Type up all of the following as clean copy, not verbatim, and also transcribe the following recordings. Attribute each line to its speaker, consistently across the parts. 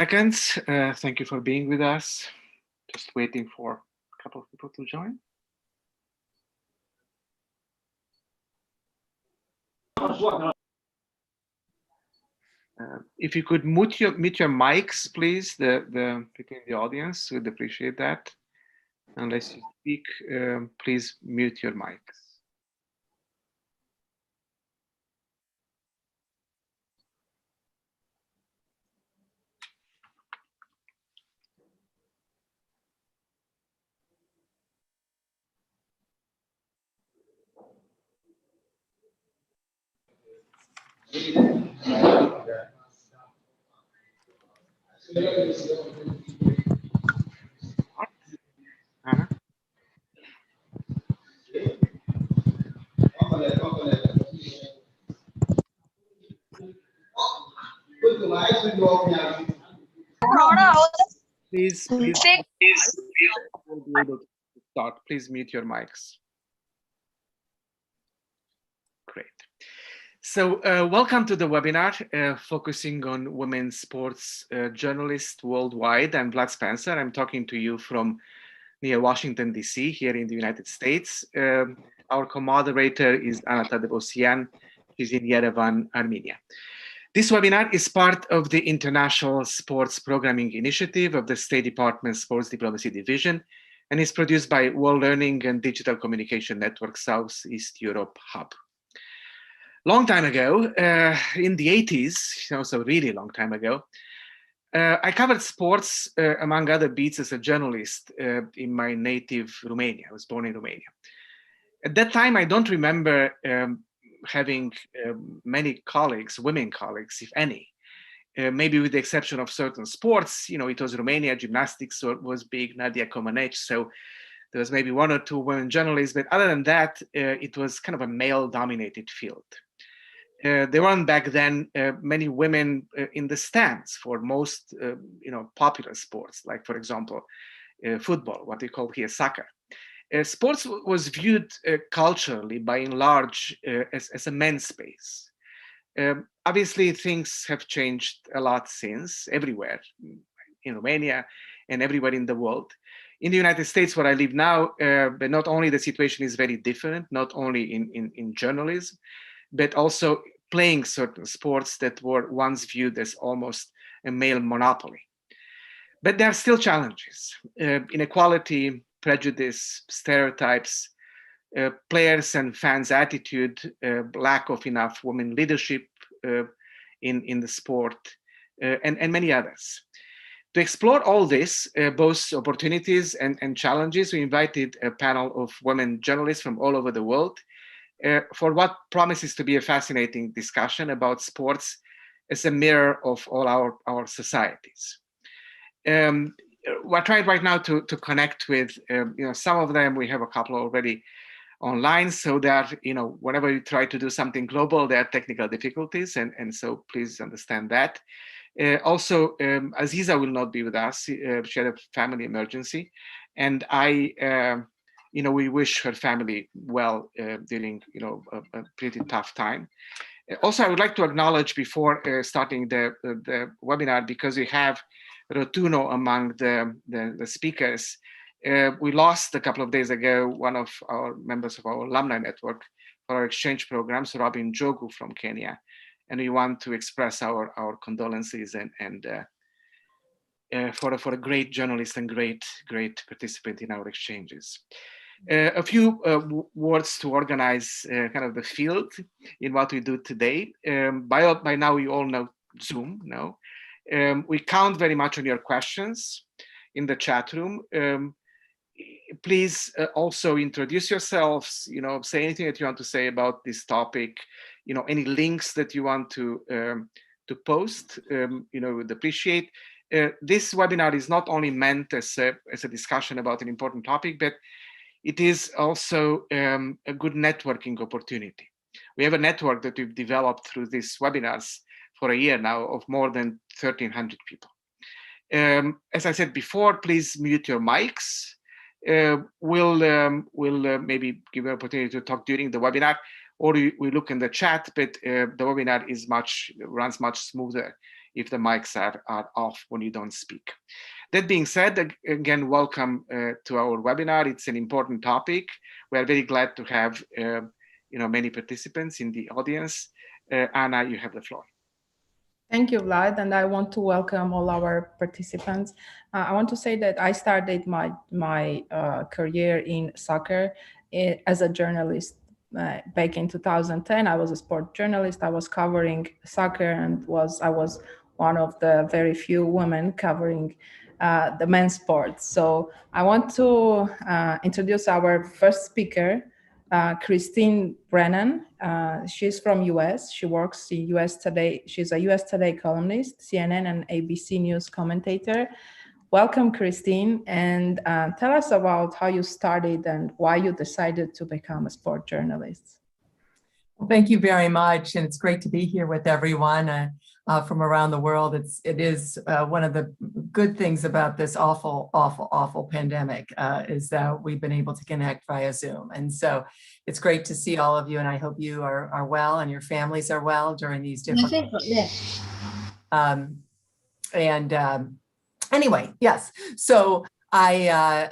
Speaker 1: Seconds. Thank you for being with us. Just waiting for a couple of people to join. If you could mute your mics, please, the people in the audience would appreciate that. Unless you speak, please mute your mics. Anna? Please, we'll be able to start. Please mute your mics. Great. So welcome to the webinar focusing on women's sports journalists worldwide. I'm Vlad Spencer. I'm talking to you from near Washington, D.C., here in the United States. Our co-moderator is Anna Tadevosyan. She's in Yerevan, Armenia. This webinar is part of the International Sports Programming Initiative of the State Department Sports Diplomacy Division and is produced by World Learning and Digital Communication Network Southeast Europe Hub. Long time ago, in the 80s, so really long time ago, I covered sports, among other beats, as a journalist in my native Romania. I was born in Romania. At that time, I don't remember having many colleagues, women colleagues, if any. Maybe with the exception of certain sports, it was Romania, gymnastics was big, Nadia Comaneci, so there was maybe one or two women journalists, but other than that, it was kind of a male-dominated field. There weren't back then many women in the stands for most, popular sports, like, for example, football, what we call here soccer. Sports was viewed culturally, by and large, as a men's space. Obviously, things have changed a lot since, everywhere, in Romania and everywhere in the world. In the United States, where I live now, but not only the situation is very different, not only in journalism, but also playing certain sports that were once viewed as almost a male monopoly. But there are still challenges. Inequality, prejudice, stereotypes, players and fans' attitude, lack of enough women leadership in the sport, and many others. To explore all this, both opportunities and challenges, we invited a panel of women journalists from all over the world for what promises to be a fascinating discussion about sports as a mirror of all our societies. We're trying right now to connect with, some of them. We have a couple already online, so that, whenever you try to do something global, there are technical difficulties, and so please understand that. Also, Aziza will not be with us. She had a family emergency, and we wish her family well during, a pretty tough time. Also, I would like to acknowledge before starting the webinar, because we have Rotuno among the speakers. We lost a couple of days ago one of our members of our alumni network for our exchange programs, Robin Jogu from Kenya. And we want to express our condolences and for a great journalist and great participant in our exchanges. A few words to organize kind of the field in what we do today. By now, you all know Zoom, no? We count very much on your questions in the chat room. Please also introduce yourselves, say anything that you want to say about this topic, any links that you want to post, would appreciate. This webinar is not only meant as a discussion about an important topic, but it is also a good networking opportunity. We have a network that we've developed through these webinars for a year now of more than 1,300 people. As I said before, please mute your mics. We'll maybe give an opportunity to talk during the webinar, or we look in the chat, but the webinar runs much smoother if the mics are off when you don't speak. That being said, again, welcome to our webinar. It's an important topic. We are very glad to have many participants in the audience. Anna, you have the floor.
Speaker 2: Thank you, Vlad, and I want to welcome all our participants. I want to say that I started my career in soccer as a journalist back in 2010. I was a sport journalist. I was covering soccer and I was one of the very few women covering the men's sports. So I want to introduce our first speaker, Christine Brennan. She's from US. She works in US Today. She's a US Today columnist, CNN and ABC News commentator. Welcome, Christine, and tell us about how you started and why you decided to become a sport journalist.
Speaker 3: Well, thank you very much, and it's great to be here with everyone from around the world. It is one of the good things about this awful pandemic is that we've been able to connect via Zoom, and so it's great to see all of you. And I hope you are well and your families are well during these difficult. Anyway, yes. So I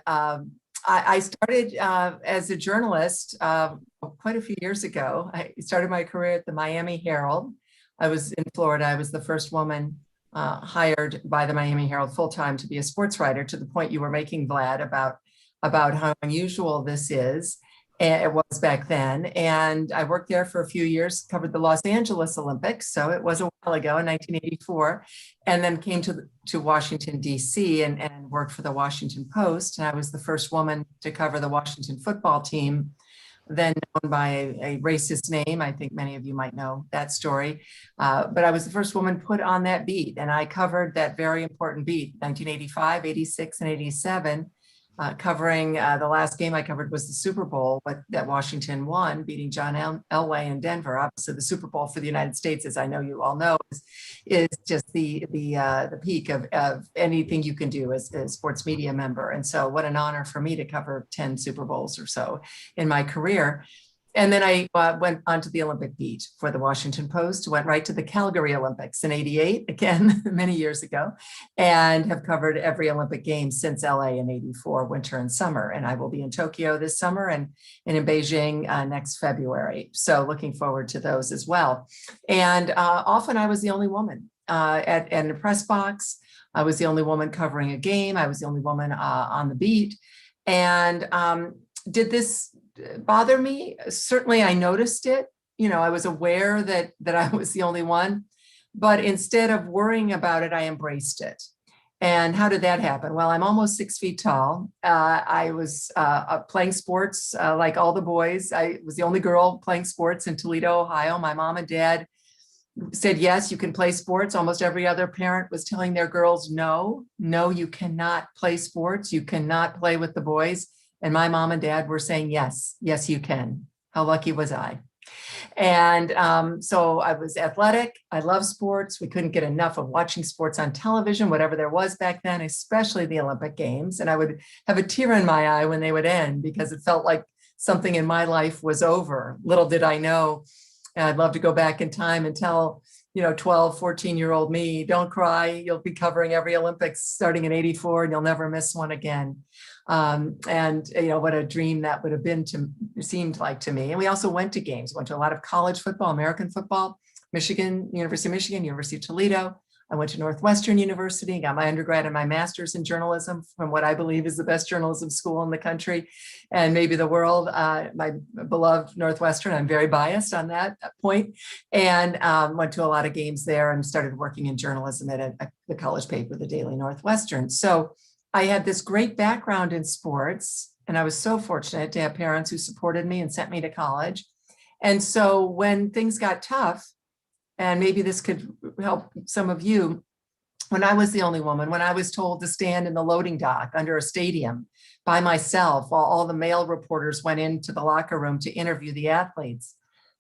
Speaker 3: started as a journalist quite a few years ago. I started my career at the Miami Herald. I was in Florida. I was the first woman hired by the Miami Herald full-time to be a sports writer, to the point you were making, Vlad, about how unusual this is. And it was back then. And I worked there for a few years, covered the Los Angeles Olympics. So it was a while ago in 1984, and then came to Washington, DC and worked for the Washington Post. And I was the first woman to cover the Washington football team, then known by a racist name. I think many of you might know that story. But I was the first woman put on that beat, and I covered that very important beat, 1985, 86, and 87. Covering the last game I covered was the Super Bowl that Washington won, beating John Elway in Denver. Obviously, the Super Bowl for the United States, as I know you all know, is just the peak of anything you can do as a sports media member. And so, what an honor for me to cover 10 Super Bowls or so in my career. And then I went onto the Olympic beat for the Washington Post, went right to the Calgary Olympics in '88, again, many years ago, and have covered every Olympic game since LA in '84, winter and summer. And I will be in Tokyo this summer and in Beijing next February. So looking forward to those as well. And often I was the only woman at the press box. I was the only woman covering a game. I was the only woman on the beat. And did this bother me? Certainly I noticed it. You know, I was aware that I was the only one, but instead of worrying about it, I embraced it. And how did that happen? Well, I'm almost 6 feet tall. I was playing sports like all the boys. I was the only girl playing sports in Toledo, Ohio. My mom and dad said, yes, you can play sports. Almost every other parent was telling their girls, no, you cannot play sports. You cannot play with the boys. And my mom and dad were saying, yes, you can. How lucky was I? And so I was athletic. I love sports. We couldn't get enough of watching sports on television, whatever there was back then, especially the Olympic Games. And I would have a tear in my eye when they would end, because it felt like something in my life was over. Little did I know, I'd love to go back in time and tell 12, 14-year-old me, don't cry. You'll be covering every Olympics starting in '84 and you'll never miss one again. What a dream that would have been seemed like to me. And we also went to games, went to a lot of college football, American football, Michigan, University of Michigan, University of Toledo. I went to Northwestern University, got my undergrad and my master's in journalism from what I believe is the best journalism school in the country and maybe the world, my beloved Northwestern. I'm very biased on that point, and went to a lot of games there and started working in journalism at the college paper, the Daily Northwestern. So I had this great background in sports, and I was so fortunate to have parents who supported me and sent me to college. And so when things got tough, and maybe this could help some of you, when I was the only woman, when I was told to stand in the loading dock under a stadium by myself while all the male reporters went into the locker room to interview the athletes,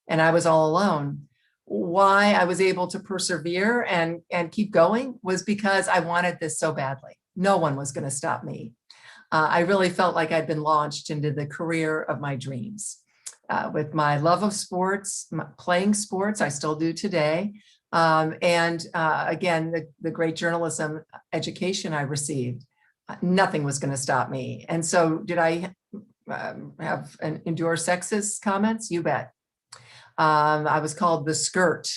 Speaker 3: and I was all alone, why I was able to persevere and keep going was because I wanted this so badly. No one was going to stop me. I really felt like I'd been launched into the career of my dreams. With my love of sports, playing sports, I still do today, Again, the great journalism education I received, nothing was going to stop me. And so did I endure sexist comments? You bet. I was called the skirt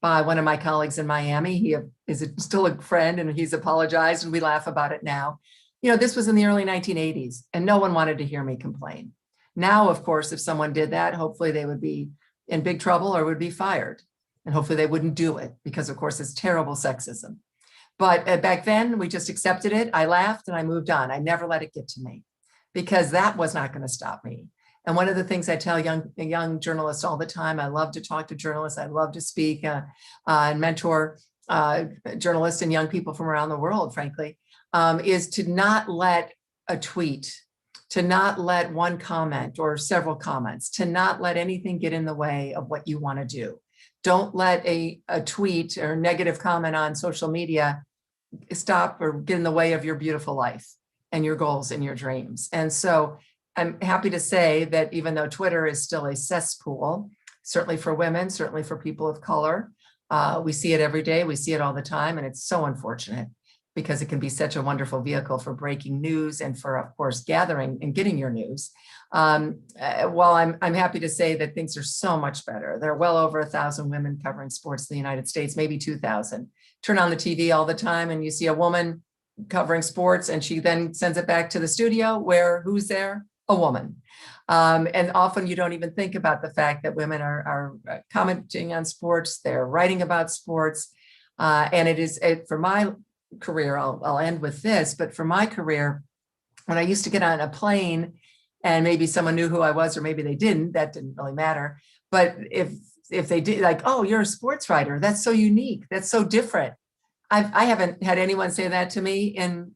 Speaker 3: by one of my colleagues in Miami. He is still a friend and he's apologized and we laugh about it now. You know, this was in the early 1980s and no one wanted to hear me complain. Now, of course, if someone did that, hopefully they would be in big trouble or would be fired. And hopefully they wouldn't do it because, of course, it's terrible sexism. But back then, we just accepted it. I laughed and I moved on. I never let it get to me because that was not going to stop me. And one of the things I tell young journalists all the time, I love to talk to journalists. I love to speak and mentor journalists and young people from around the world, frankly, is to not let a tweet, to not let one comment or several comments, to not let anything get in the way of what you want to do. Don't let a tweet or negative comment on social media stop or get in the way of your beautiful life and your goals and your dreams. And so I'm happy to say that even though Twitter is still a cesspool, certainly for women, certainly for people of color, we see it every day, we see it all the time, and it's so unfortunate because it can be such a wonderful vehicle for breaking news and for, of course, gathering and getting your news. While I'm happy to say that things are so much better. There are well over 1,000 women covering sports in the United States, maybe 2,000. Turn on the TV all the time and you see a woman covering sports and she then sends it back to the studio where who's there? A woman. And often you don't even think about the fact that women are commenting on sports, they're writing about sports. And it is, for my career, I'll end with this, but for my career, when I used to get on a plane and maybe someone knew who I was or maybe they didn't, that didn't really matter. But if they did, like, oh, you're a sports writer, that's so unique, that's so different. I haven't had anyone say that to me in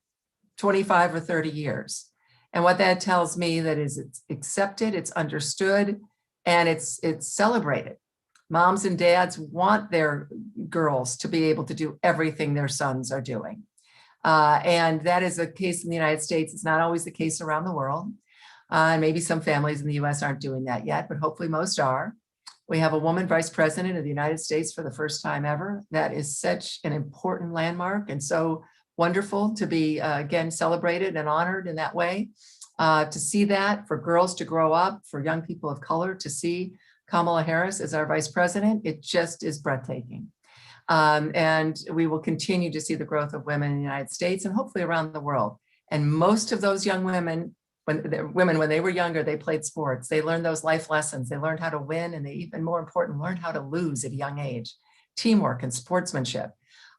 Speaker 3: 25 or 30 years. And what that tells me that is it's accepted, it's understood, and it's celebrated. Moms and dads want their girls to be able to do everything their sons are doing. And that is a case in the United States. It's not always the case around the world. And maybe some families in the US aren't doing that yet, but hopefully most are. We have a woman vice president of the United States for the first time ever. That is such an important landmark and so wonderful to be, again, celebrated and honored in that way. To see that, for girls to grow up, for young people of color to see Kamala Harris as our vice president, it just is breathtaking. And we will continue to see the growth of women in the United States and hopefully around the world. And most of those young women, when they were younger, they played sports. They learned those life lessons. They learned how to win, and they, even more important, learned how to lose at a young age. Teamwork and sportsmanship,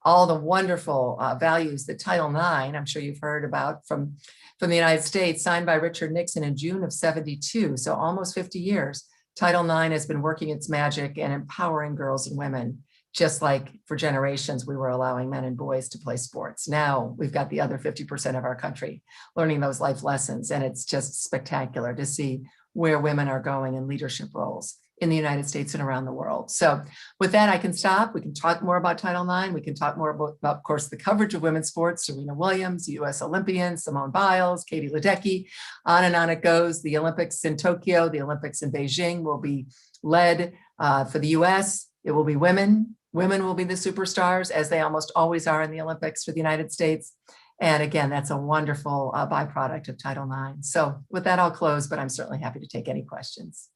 Speaker 3: all the wonderful values that Title IX, I'm sure you've heard about from the United States, signed by Richard Nixon in June of '72, so almost 50 years. Title IX has been working its magic and empowering girls and women, just like for generations we were allowing men and boys to play sports. Now we've got the other 50% of our country learning those life lessons, and it's just spectacular to see where women are going in leadership roles in the United States and around the world. So with that, I can stop. We can talk more about Title IX. We can talk more about, of course, the coverage of women's sports, Serena Williams, US Olympians, Simone Biles, Katie Ledecky, on it goes. The Olympics in Tokyo, the Olympics in Beijing will be led for the US. It will be women. Women will be the superstars, as they almost always are in the Olympics for the United States. And again, that's a wonderful byproduct of Title IX. So with that, I'll close, but I'm certainly happy to take any questions.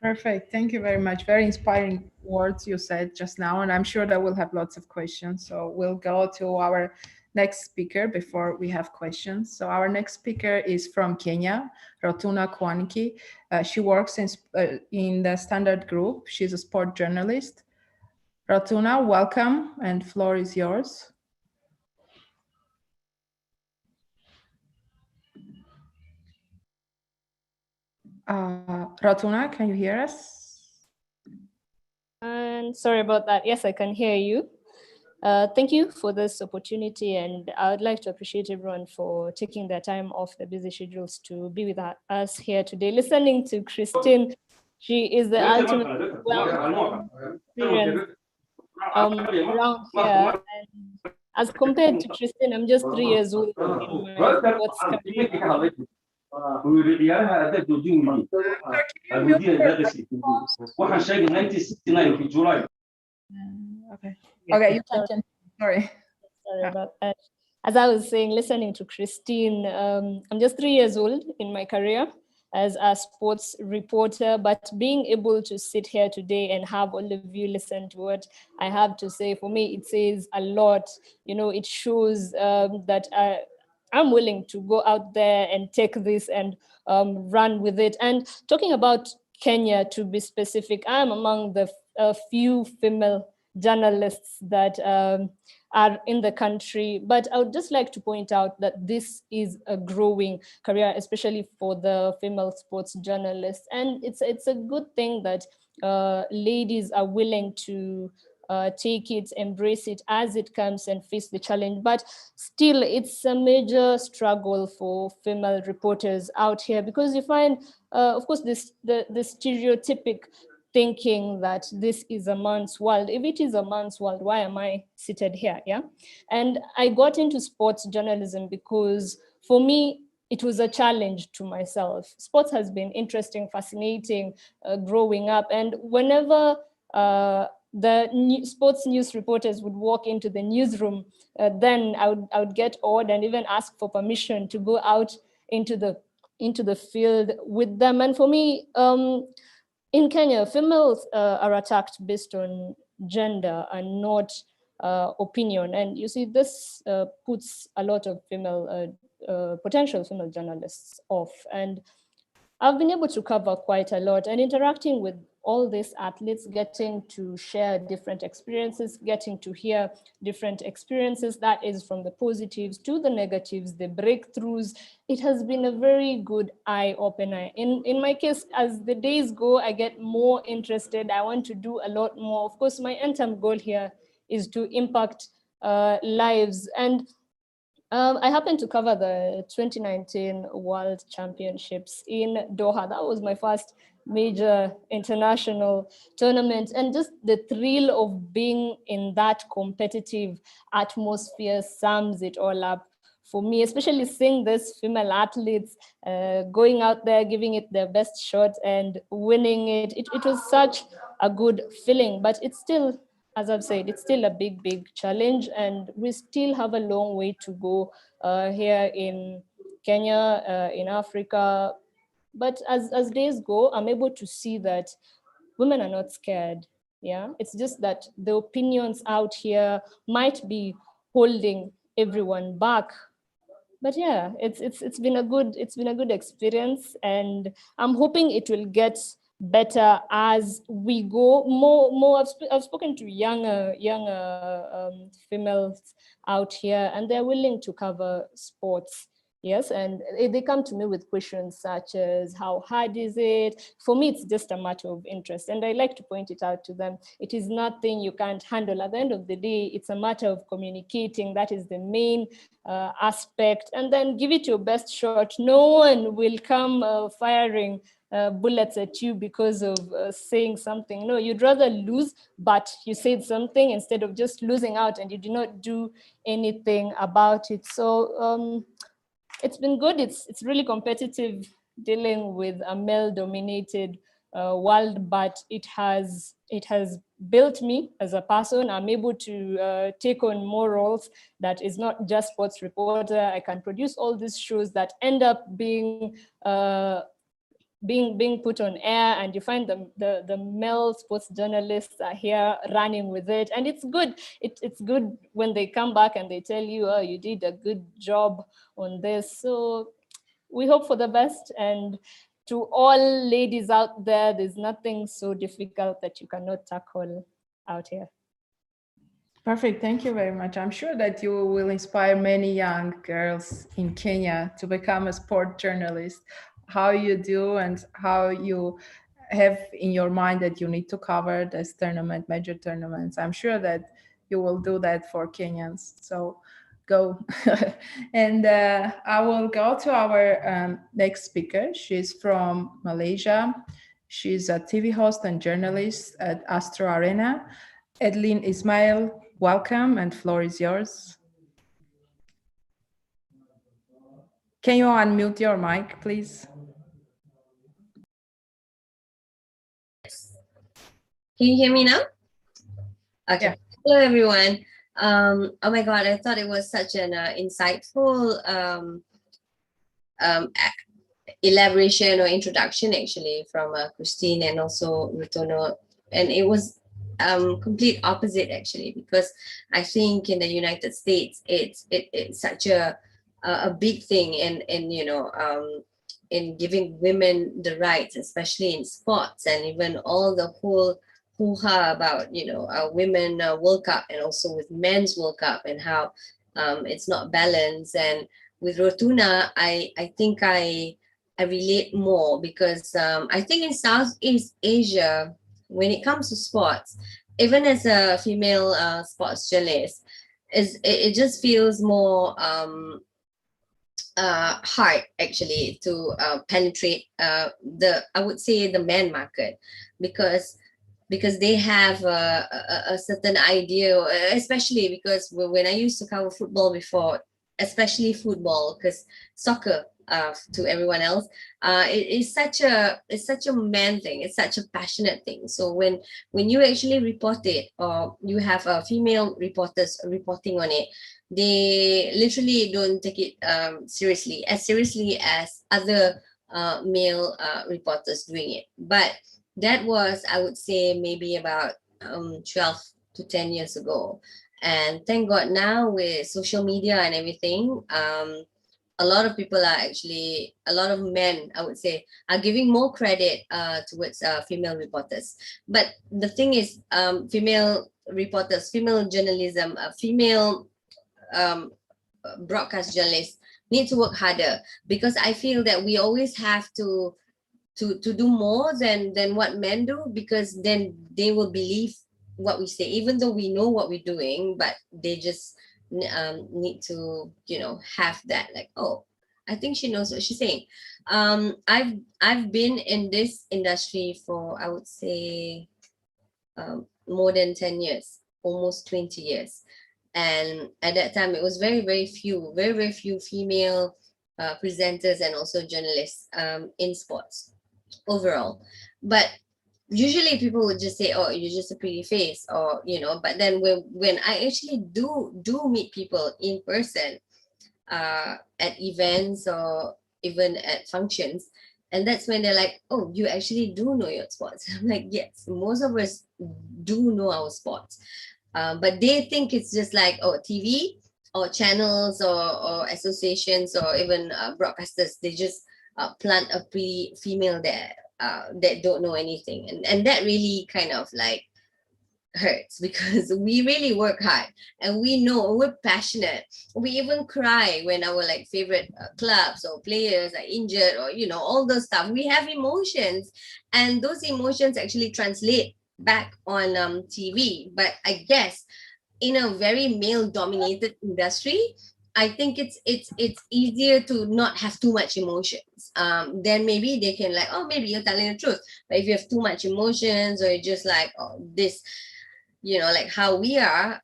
Speaker 2: Perfect. Thank you very much. Very inspiring words you said just now, and I'm sure that we'll have lots of questions. So we'll go to our next speaker before we have questions. So our next speaker is from Kenya, Rotuna Kwaniki. She works in the Standard Group. She's a sport journalist. Rotuna, welcome, and floor is yours. Rotuna, can you hear us?
Speaker 4: And sorry about that. Yes, I can hear you. Thank you for this opportunity, and I would like to appreciate everyone for taking their time off their busy schedules to be with us here today. Listening to Christine, she is the ultimate experience around here. And as compared to Christine, I'm just 3 years old in my sports career.
Speaker 5: waxaan sheegay 1969 في July
Speaker 2: Okay.
Speaker 1: Yeah.
Speaker 2: Okay, you can continue. Sorry.
Speaker 4: Sorry about that. As I was saying, listening to Christine, I'm just 3 years old in my career as a sports reporter, but being able to sit here today and have all of you listen to what I have to say, for me, it says a lot. You know, it shows that I'm willing to go out there and take this and run with it. And talking about Kenya, to be specific, I'm among the few female journalists that are in the country. But I would just like to point out that this is a growing career, especially for the female sports journalists. And it's a good thing that ladies are willing to take it, embrace it as it comes and face the challenge. But still, it's a major struggle for female reporters out here, because you find, of course, the stereotypic thinking that this is a man's world. If it is a man's world, why am I seated here? Yeah. And I got into sports journalism because for me, it was a challenge to myself. Sports has been interesting, fascinating, growing up. And whenever the sports news reporters would walk into the newsroom, then I would get awed and even ask for permission to go out into the field with them. And for me, in Kenya, females are attacked based on gender and not opinion. And you see, this puts a lot of potential female journalists off. And I've been able to cover quite a lot, and interacting with all these athletes, getting to share different experiences, getting to hear different experiences, that is from the positives to the negatives, the breakthroughs. It has been a very good eye opener. In my case, as the days go, I get more interested. I want to do a lot more. Of course, my end-term goal here is to impact lives. And I happened to cover the 2019 World Championships in Doha. That was my first major international tournament. And just the thrill of being in that competitive atmosphere sums it all up for me, especially seeing these female athletes going out there, giving it their best shot and winning it. It was such a good feeling, but it's still, as I've said, it's still a big, big challenge, and we still have a long way to go here in Kenya, in Africa. But as days go, I'm able to see that women are not scared. Yeah, it's just that the opinions out here might be holding everyone back. But yeah, it's been a good experience, and I'm hoping it will get better as we go. I've spoken to younger females out here, and they're willing to cover sports. Yes, and they come to me with questions such as, how hard is it? For me, it's just a matter of interest. And I like to point it out to them. It is nothing you can't handle. At the end of the day, it's a matter of communicating. That is the main aspect. And then give it your best shot. No one will come firing bullets at you because of saying something. No, you'd rather lose, but you said something instead of just losing out and you did not do anything about it. So it's been good. It's really competitive dealing with a male-dominated world, but it has built me as a person. I'm able to take on more roles. That is not just sports reporter. I can produce all these shows that end up being put on air, and you find the male sports journalists are here running with it, and it's good. It's good when they come back and they tell you, oh, you did a good job on this. So we hope for the best, and to all ladies out there, there's nothing so difficult that you cannot tackle out here.
Speaker 2: Perfect. Thank you very much. I'm sure that you will inspire many young girls in Kenya to become a sport journalist. How you do and how you have in your mind that you need to cover this tournament, major tournaments. I'm sure that you will do that for Kenyans. So go. And I will go to our next speaker. She's from Malaysia. She's a TV host and journalist at Astro Arena. Edlin Ismail, welcome, and floor is yours. Can you unmute your mic, please?
Speaker 5: Can you hear me now? Okay.
Speaker 2: Yeah.
Speaker 5: Hello, everyone. Oh my God, I thought it was such an insightful elaboration or introduction, actually, from Christine and also Rutono. And it was complete opposite, actually, because I think in the United States, it's such a big thing in giving women the rights, especially in sports, and even all the whole hoo-ha about women World Cup, and also with men's World Cup, and how it's not balanced. And with Rotuna, I think I relate more because I think in Southeast Asia, when it comes to sports, even as a female sports journalist, it just feels more hard, actually, to penetrate I would say, the men market, because they have a certain idea, especially because when I used to cover football before, especially football, because soccer, to everyone else, it's such a man thing. It's such a passionate thing. So when you actually report it, or you have female reporters reporting on it, they literally don't take it seriously as other male reporters doing it. But that was, I would say, maybe about 12 to 10 years ago. And thank God now, with social media and everything, a lot of people are actually, a lot of men, I would say, are giving more credit towards female reporters. But the thing is, female reporters, female journalism, female broadcast journalists need to work harder, because I feel that we always have to do more than what men do, because then they will believe what we say, even though we know what we're doing, but they just need to have that, like, oh, I think she knows what she's saying. I've been in this industry for, I would say, more than 10 years, almost 20 years. And at that time, it was very few female presenters and also journalists in sports overall. But usually people would just say, oh, you're just a pretty face, or but then when I actually do meet people in person at events or even at functions, and that's when they're like, oh, you actually do know your sports. I'm like, yes, most of us do know our sports, but they think it's just like, oh, TV or channels or associations or even broadcasters, they just plant a pretty female there that don't know anything, and that really kind of like hurts, because we really work hard, and we know we're passionate. We even cry when our like favorite clubs or players are injured, or all those stuff. We have emotions, and those emotions actually translate back on TV. But I guess in a very male dominated industry, I think it's easier to not have too much emotions. Then maybe they can like, oh, maybe you're telling the truth. But if you have too much emotions, or you're just like, oh, this, like how we are,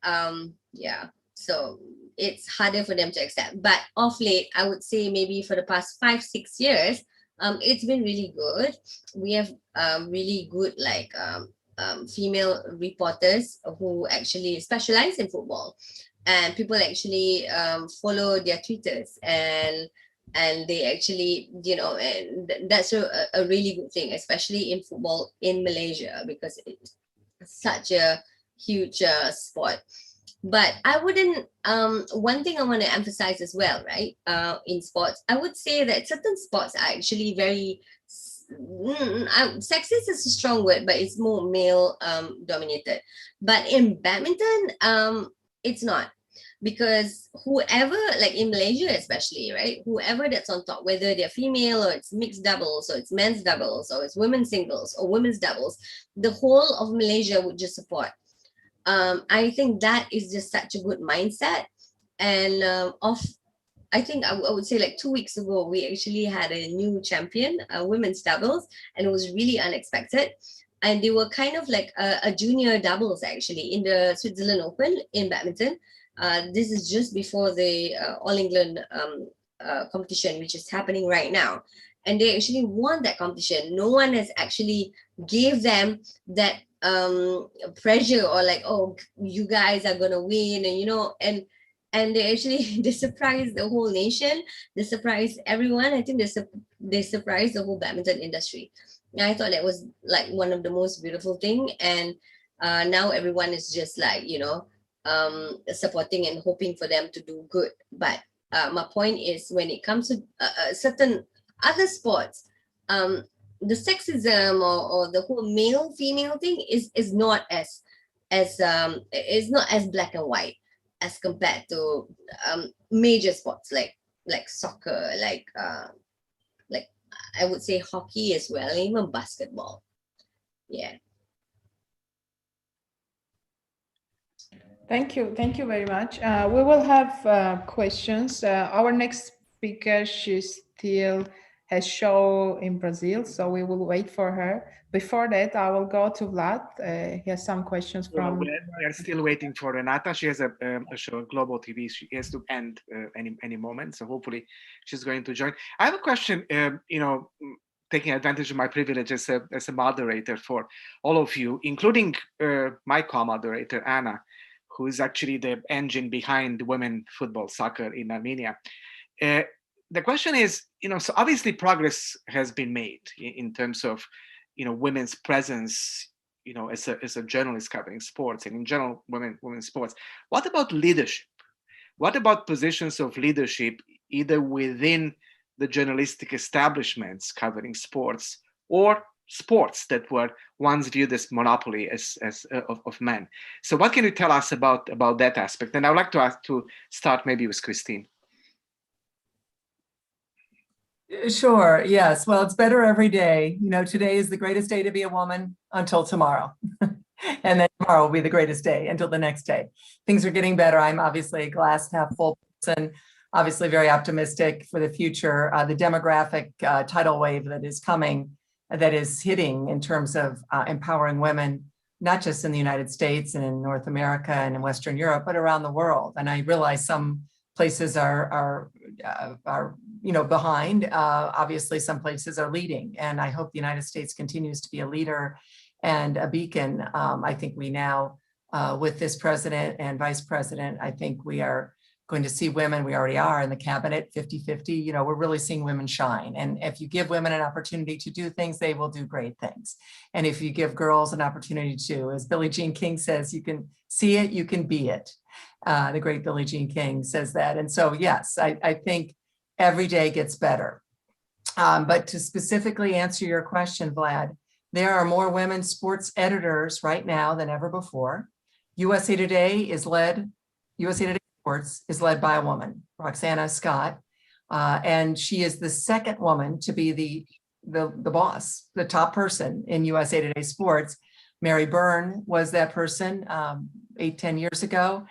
Speaker 5: yeah. So it's harder for them to accept. But of late, I would say maybe for the past 5-6 years, it's been really good. We have really good like female reporters who actually specialize in football, and people actually follow their Twitters, and they actually, and that's a really good thing, especially in football in Malaysia, because it's such a huge sport. But I wouldn't, one thing I want to emphasize as well, right, in sports, I would say that certain sports are actually very, sexist is a strong word, but it's more male dominated. But in badminton, it's not, because whoever, like in Malaysia especially, right, whoever that's on top, whether they're female or it's mixed doubles or it's men's doubles or it's women's singles or women's doubles, the whole of Malaysia would just support. I think that is just such a good mindset. And I think I would say like 2 weeks ago, we actually had a new champion, women's doubles, and it was really unexpected. And they were kind of like a junior doubles, actually, in the Switzerland Open in badminton. This is just before the All England competition, which is happening right now. And they actually won that competition. No one has actually gave them that pressure, or like, oh, you guys are gonna win, and and they actually they surprised the whole nation, they surprised everyone. I think they surprised the whole badminton industry. And I thought that was like one of the most beautiful thing. And now everyone is just like, supporting and hoping for them to do good. But my point is, when it comes to certain other sports, the sexism, or the whole male female thing is not is not as black and white as compared to major sports like soccer, like I would say hockey as well, even basketball. Yeah.
Speaker 2: Thank you very much. We will have questions. Our next speaker, she still has show in Brazil, so we will wait for her. Before that, I will go to Vlad. He has some questions from.
Speaker 1: We're still waiting for Renata. She has a show, Global TV. She has to end any moment, so hopefully she's going to join. I have a question. Taking advantage of my privilege as a moderator for all of you, including my co-moderator Anna, who is actually the engine behind women football, soccer in Armenia. The question is, so obviously progress has been made in terms of, women's presence, as a journalist covering sports, and in general, women's sports. What about leadership? What about positions of leadership, either within the journalistic establishments covering sports, or sports that were once viewed as monopoly of men? So what can you tell us about that aspect? And I would like to start maybe with Christine.
Speaker 3: Sure. Yes. Well, it's better every day. Today is the greatest day to be a woman until tomorrow. And then tomorrow will be the greatest day until the next day. Things are getting better. I'm obviously a glass half full person, obviously very optimistic for the future. The demographic tidal wave that is coming, that is hitting in terms of empowering women, not just in the United States and in North America and in Western Europe, but around the world. And I realize some places are behind. Obviously, some places are leading, and I hope the United States continues to be a leader and a beacon. I think we now, with this president and vice president, I think we are going to see women. We already are in the cabinet, 50-50. We're really seeing women shine. And if you give women an opportunity to do things, they will do great things. And if you give girls an opportunity to, as Billie Jean King says, you can see it, you can be it. The great Billie Jean King says that. And so, yes, I think every day gets better. But to specifically answer your question, Vlad, there are more women sports editors right now than ever before. USA Today Sports is led by a woman, Roxana Scott, and she is the second woman to be the boss, the top person in USA Today Sports. Mary Byrne was that person 8-10 years ago.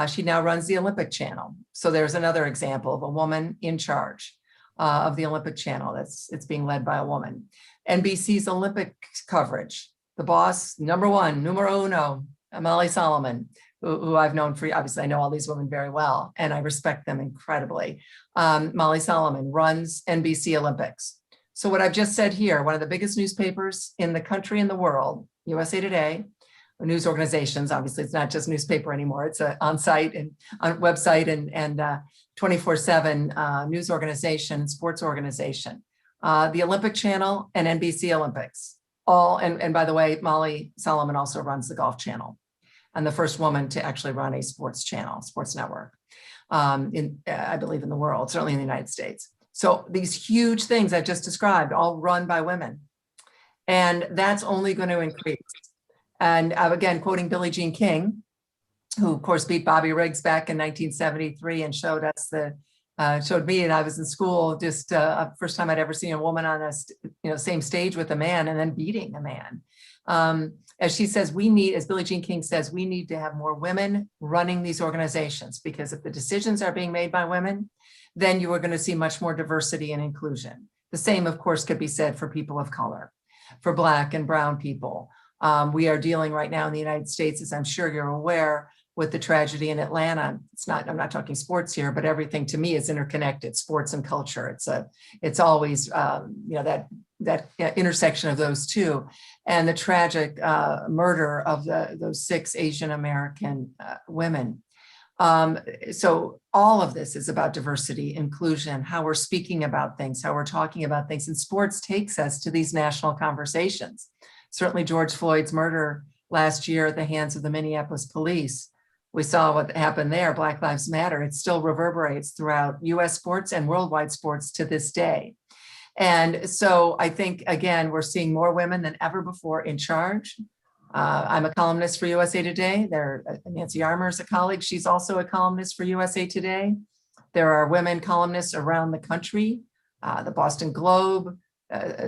Speaker 3: She now runs the Olympic Channel. So there's another example of a woman in charge of the Olympic Channel. It's being led by a woman. NBC's Olympic coverage, the boss, numero uno, Molly Solomon, who I've known for, obviously I know all these women very well, and I respect them incredibly. Molly Solomon runs NBC Olympics. So what I've just said here, one of the biggest newspapers in the country and the world, USA Today, news organizations, obviously it's not just newspaper anymore, it's an on-site and on website and 24/7 news organization, sports organization. The Olympic Channel and NBC Olympics, and by the way, Molly Solomon also runs the Golf Channel, and the first woman to actually run a sports channel, sports network, I believe in the world, certainly in the United States. So these huge things I've just described, all run by women, and that's only going to increase. And again, quoting Billie Jean King, who of course beat Bobby Riggs back in 1973 and showed me, and I was in school, just first time I'd ever seen a woman on a same stage with a man and then beating a man. As she says, as Billie Jean King says, we need to have more women running these organizations, because if the decisions are being made by women, then you are going to see much more diversity and inclusion. The same, of course, could be said for people of color, for Black and brown people. We are dealing right now in the United States, as I'm sure you're aware, with the tragedy in Atlanta. I'm not talking sports here, but everything to me is interconnected, sports and culture. It's always, that intersection of those two, and the tragic murder of those 6 Asian American women. So all of this is about diversity, inclusion, how we're speaking about things, how we're talking about things, and sports takes us to these national conversations. Certainly George Floyd's murder last year at the hands of the Minneapolis police, we saw what happened there, Black Lives Matter. It still reverberates throughout US sports and worldwide sports to this day. And so I think, again, we're seeing more women than ever before in charge. I'm a columnist for USA Today. Nancy Armour is a colleague. She's also a columnist for USA Today. There are women columnists around the country, the Boston Globe,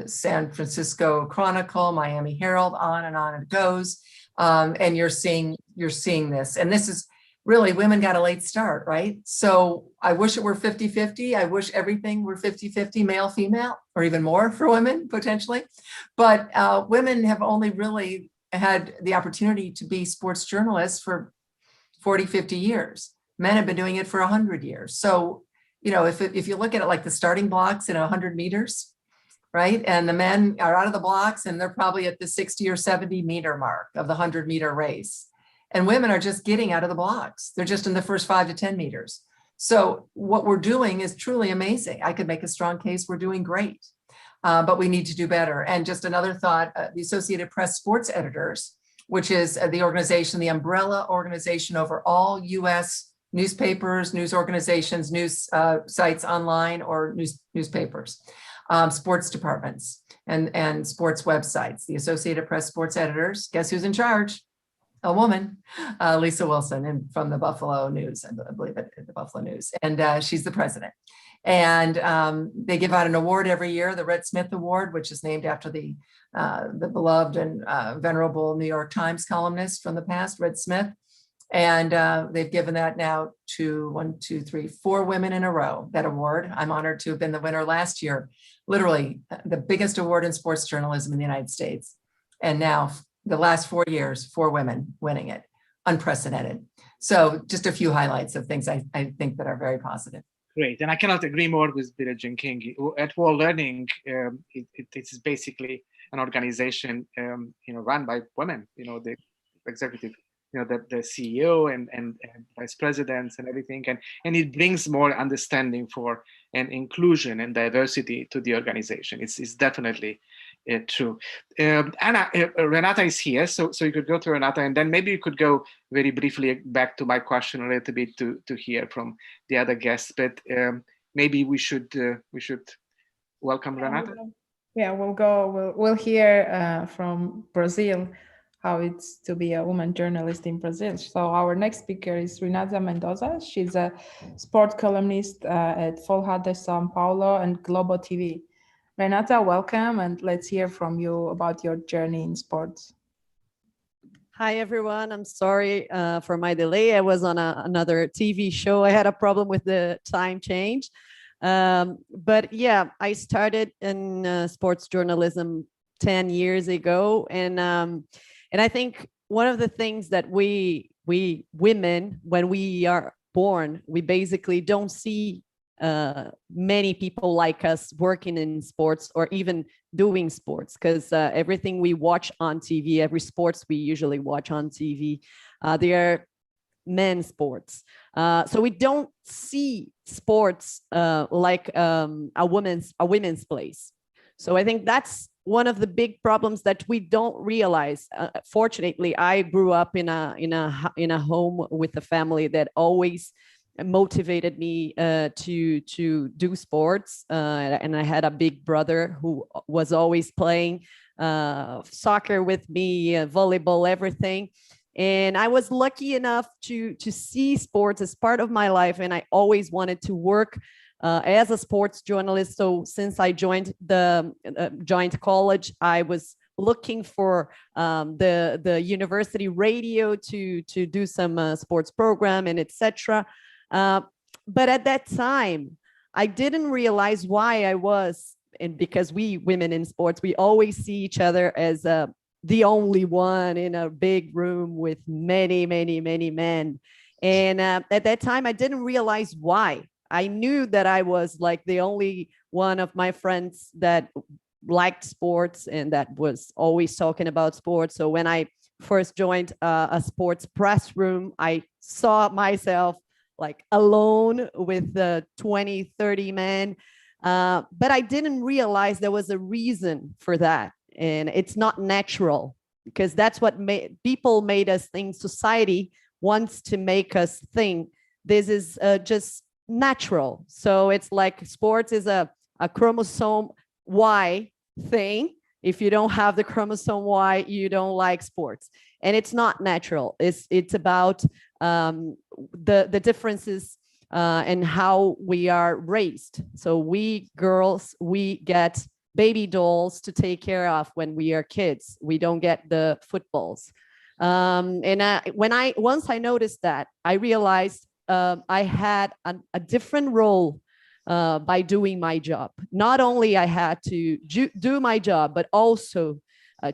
Speaker 3: San Francisco Chronicle, Miami Herald, on it goes. And you're seeing this. And this is really, women got a late start, right? So I wish it were 50-50. I wish everything were 50-50 male, female, or even more for women potentially. But women have only really had the opportunity to be sports journalists for 40, 50 years. Men have been doing it for 100 years. So, if you look at it like the starting blocks in 100 meters, right? And the men are out of the blocks and they're probably at the 60 or 70 meter mark of the 100-meter race. And women are just getting out of the blocks. They're just in the first 5 to 10 meters. So what we're doing is truly amazing. I could make a strong case we're doing great. But we need to do better. And just another thought, the Associated Press Sports Editors, which is the organization, the umbrella organization over all US newspapers, news organizations, news sites online, or newspapers, sports departments, and sports websites. The Associated Press Sports Editors, guess who's in charge? A woman, Lisa Wilson, from the Buffalo News, I believe the Buffalo News, and she's the president. And they give out an award every year, the Red Smith Award, which is named after the beloved and venerable New York Times columnist from the past, Red Smith. And they've given that now to 4 women in a row, that award. I'm honored to have been the winner last year, literally the biggest award in sports journalism in the United States. And now the last 4 years, 4 women winning it, unprecedented. So just a few highlights of things I think that are very positive.
Speaker 1: Great, and I cannot agree more with Billie King. At World Learning, it is basically an organization, run by women. The executive, the CEO and vice presidents and everything, and it brings more understanding for and inclusion and diversity to the organization. It's definitely true. Anna, Renata is here, so you could go to Renata, and then maybe you could go very briefly back to my question a little bit to hear from the other guests. But maybe we should welcome Renata.
Speaker 2: Yeah, we'll hear from Brazil how it's to be a woman journalist in Brazil. So our next speaker is Renata Mendoza. She's a sport columnist at Folha de São Paulo and Globo TV. Renata, welcome, and let's hear from you about your journey in sports.
Speaker 6: Hi, everyone. I'm sorry for my delay. I was on another TV show. I had a problem with the time change. But yeah, I started in sports journalism 10 years ago. And I think one of the things that we women, when we are born, we basically don't see many people like us working in sports or even doing sports, because everything we watch on TV, every sports we usually watch on TV, they are men's sports. So we don't see sports like a women's place. So I think that's one of the big problems that we don't realize. Fortunately, I grew up in a home with a family that always motivated me to do sports, and I had a big brother who was always playing soccer with me, volleyball, everything. And I was lucky enough to see sports as part of my life, and I always wanted to work as a sports journalist. So since I joined college, I was looking for the university radio to do some sports program and etc. But at that time, I didn't realize why I was, and because we women in sports, we always see each other as the only one in a big room with many, many, many men. And at that time, I didn't realize why. I knew that I was like the only one of my friends that liked sports and that was always talking about sports. So when I first joined a sports press room, I saw myself like alone with 20, 30 men. But I didn't realize there was a reason for that. And it's not natural, because that's what people made us think. Society wants to make us think this is just natural. So it's like sports is a chromosome Y thing. If you don't have the chromosome Y, you don't like sports. And it's not natural. It's about the differences and how we are raised. So we girls, we get baby dolls to take care of when we are kids. We don't get the footballs. Once I noticed that, I realized I had a different role by doing my job. Not only I had to do my job, but also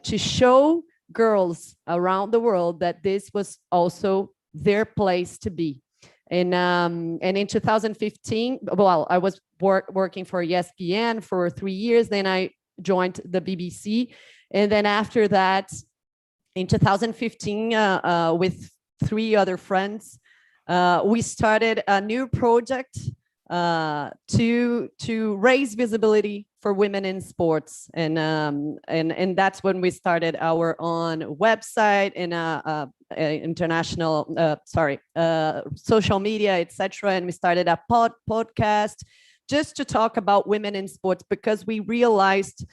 Speaker 6: to show girls around the world that this was also their place to be. And in 2015, well, I was working for ESPN for 3 years. Then I joined the BBC. And then after that, in 2015, with 3 other friends, we started a new project to raise visibility for women in sports, and that's when we started our own website and international, social media, etc. And we started a podcast just to talk about women in sports, because we realized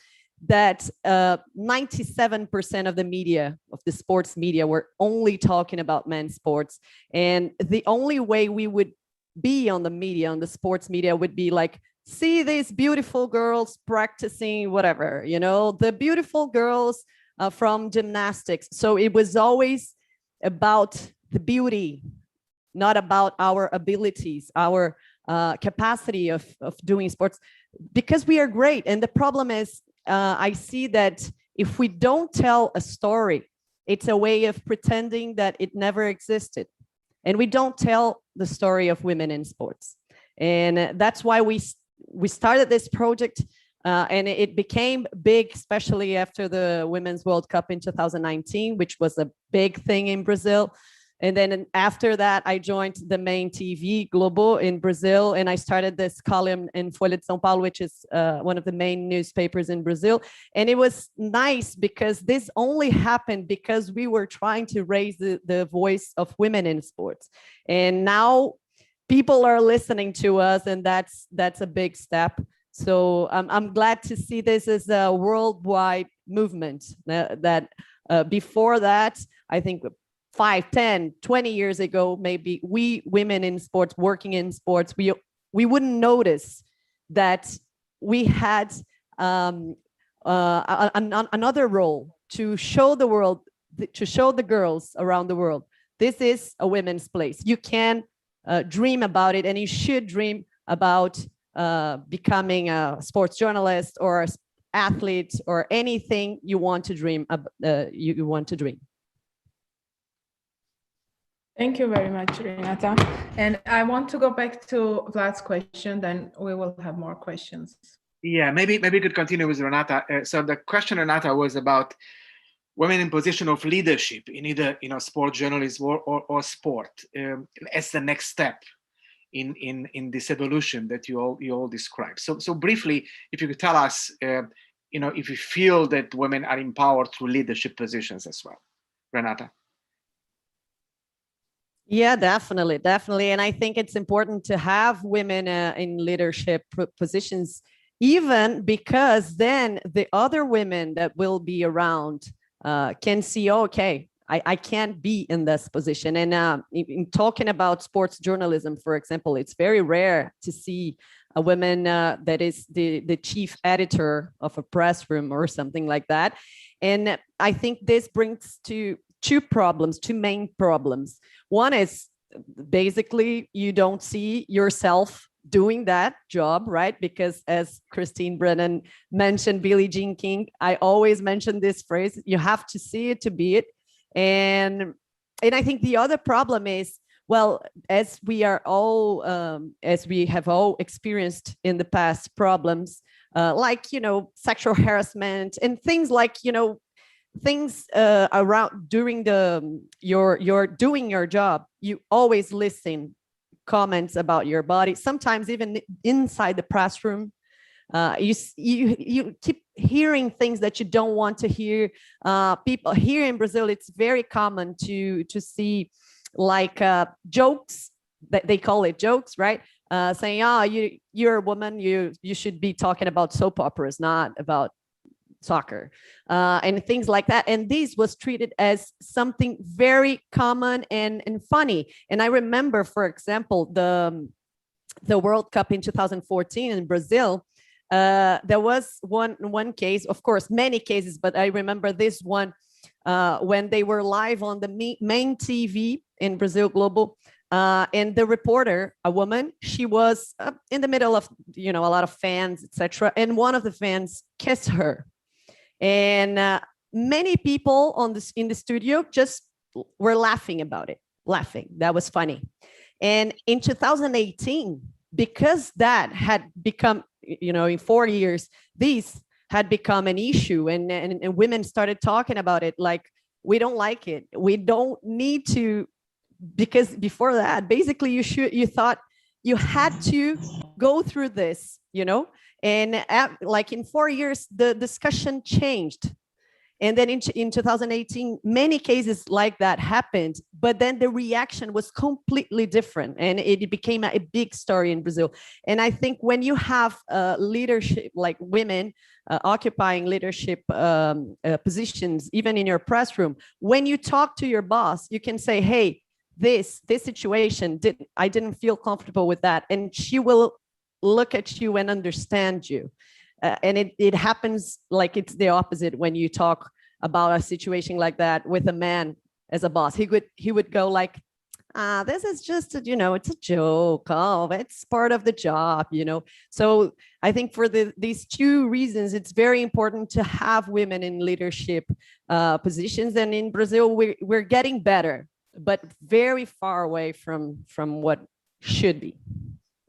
Speaker 6: that 97% of the media, of the sports media, were only talking about men's sports, and the only way we would be on the media, on the sports media, would be like, see these beautiful girls practicing whatever, the beautiful girls from gymnastics. So it was always about the beauty, not about our abilities, our capacity of doing sports, because we are great. And the problem is, I see that if we don't tell a story, it's a way of pretending that it never existed. And we don't tell the story of women in sports. And that's why we started this project, and it became big, especially after the Women's World Cup in 2019, which was a big thing in Brazil. And then after that, I joined the main TV, Globo, in Brazil, and I started this column in Folha de São Paulo, which is one of the main newspapers in Brazil. And it was nice because this only happened because we were trying to raise the voice of women in sports. And now people are listening to us, and that's a big step. So I'm glad to see this as a worldwide movement. That before that, I think 5, 10, 20 years ago, maybe we women in sports, working in sports, we wouldn't notice that we had another role to show the world, to show the girls around the world, this is a women's place. You can dream about it, and you should dream about becoming a sports journalist or an athlete or anything you want to dream. You want to dream.
Speaker 2: Thank you very much, Renata. And I want to go back to Vlad's question, then we will have more questions.
Speaker 1: Yeah, maybe we could continue with Renata. So the question, Renata, was about women in position of leadership in either sport journalism or sport as the next step in this evolution that you all described. So briefly, if you could tell us, if you feel that women are empowered through leadership positions as well, Renata.
Speaker 6: Yeah, definitely. And I think it's important to have women in leadership positions, even because then the other women that will be around can see, okay, I can't be in this position. And in talking about sports journalism, for example, it's very rare to see a woman that is the chief editor of a press room or something like that. And I think this brings to two main problems. One is basically you don't see yourself doing that job, right? Because as Christine Brennan mentioned, Billie Jean King, I always mention this phrase, you have to see it to be it. And I think the other problem is, well, as we have all experienced in the past problems, like, sexual harassment and things like, things around during you're doing your job. You always listen comments about your body, sometimes even inside the press room. You keep hearing things that you don't want to hear. People here in Brazil, it's very common to see like jokes, that they call it jokes, right? Saying, you're a woman, you should be talking about soap operas, not about soccer, and things like that. And this was treated as something very common and funny. And I remember, for example, the World Cup in 2014 in Brazil. There was one case, of course, many cases, but I remember this one when they were live on the main TV in Brazil Global. And the reporter, a woman, she was in the middle of, a lot of fans, etc. And one of the fans kissed her. And many people in the studio just were laughing about it, laughing. That was funny. And in 2018, because that had become, in 4 years, this had become an issue, and women started talking about it like, we don't like it. We don't need to, because before that, basically you thought you had to go through this, and like in 4 years, the discussion changed. And then in 2018, many cases like that happened, but then the reaction was completely different, and it became a big story in Brazil. And I think when you have leadership, like women occupying leadership positions, even in your press room, when you talk to your boss, you can say, hey, this situation, I didn't feel comfortable with that. And she will look at you and understand you. And it happens like it's the opposite when you talk about a situation like that with a man as a boss. He would go like, this is just, it's a joke. Oh, it's part of the job, So I think for these two reasons, it's very important to have women in leadership positions. And in Brazil, we're getting better, but very far away from what should be.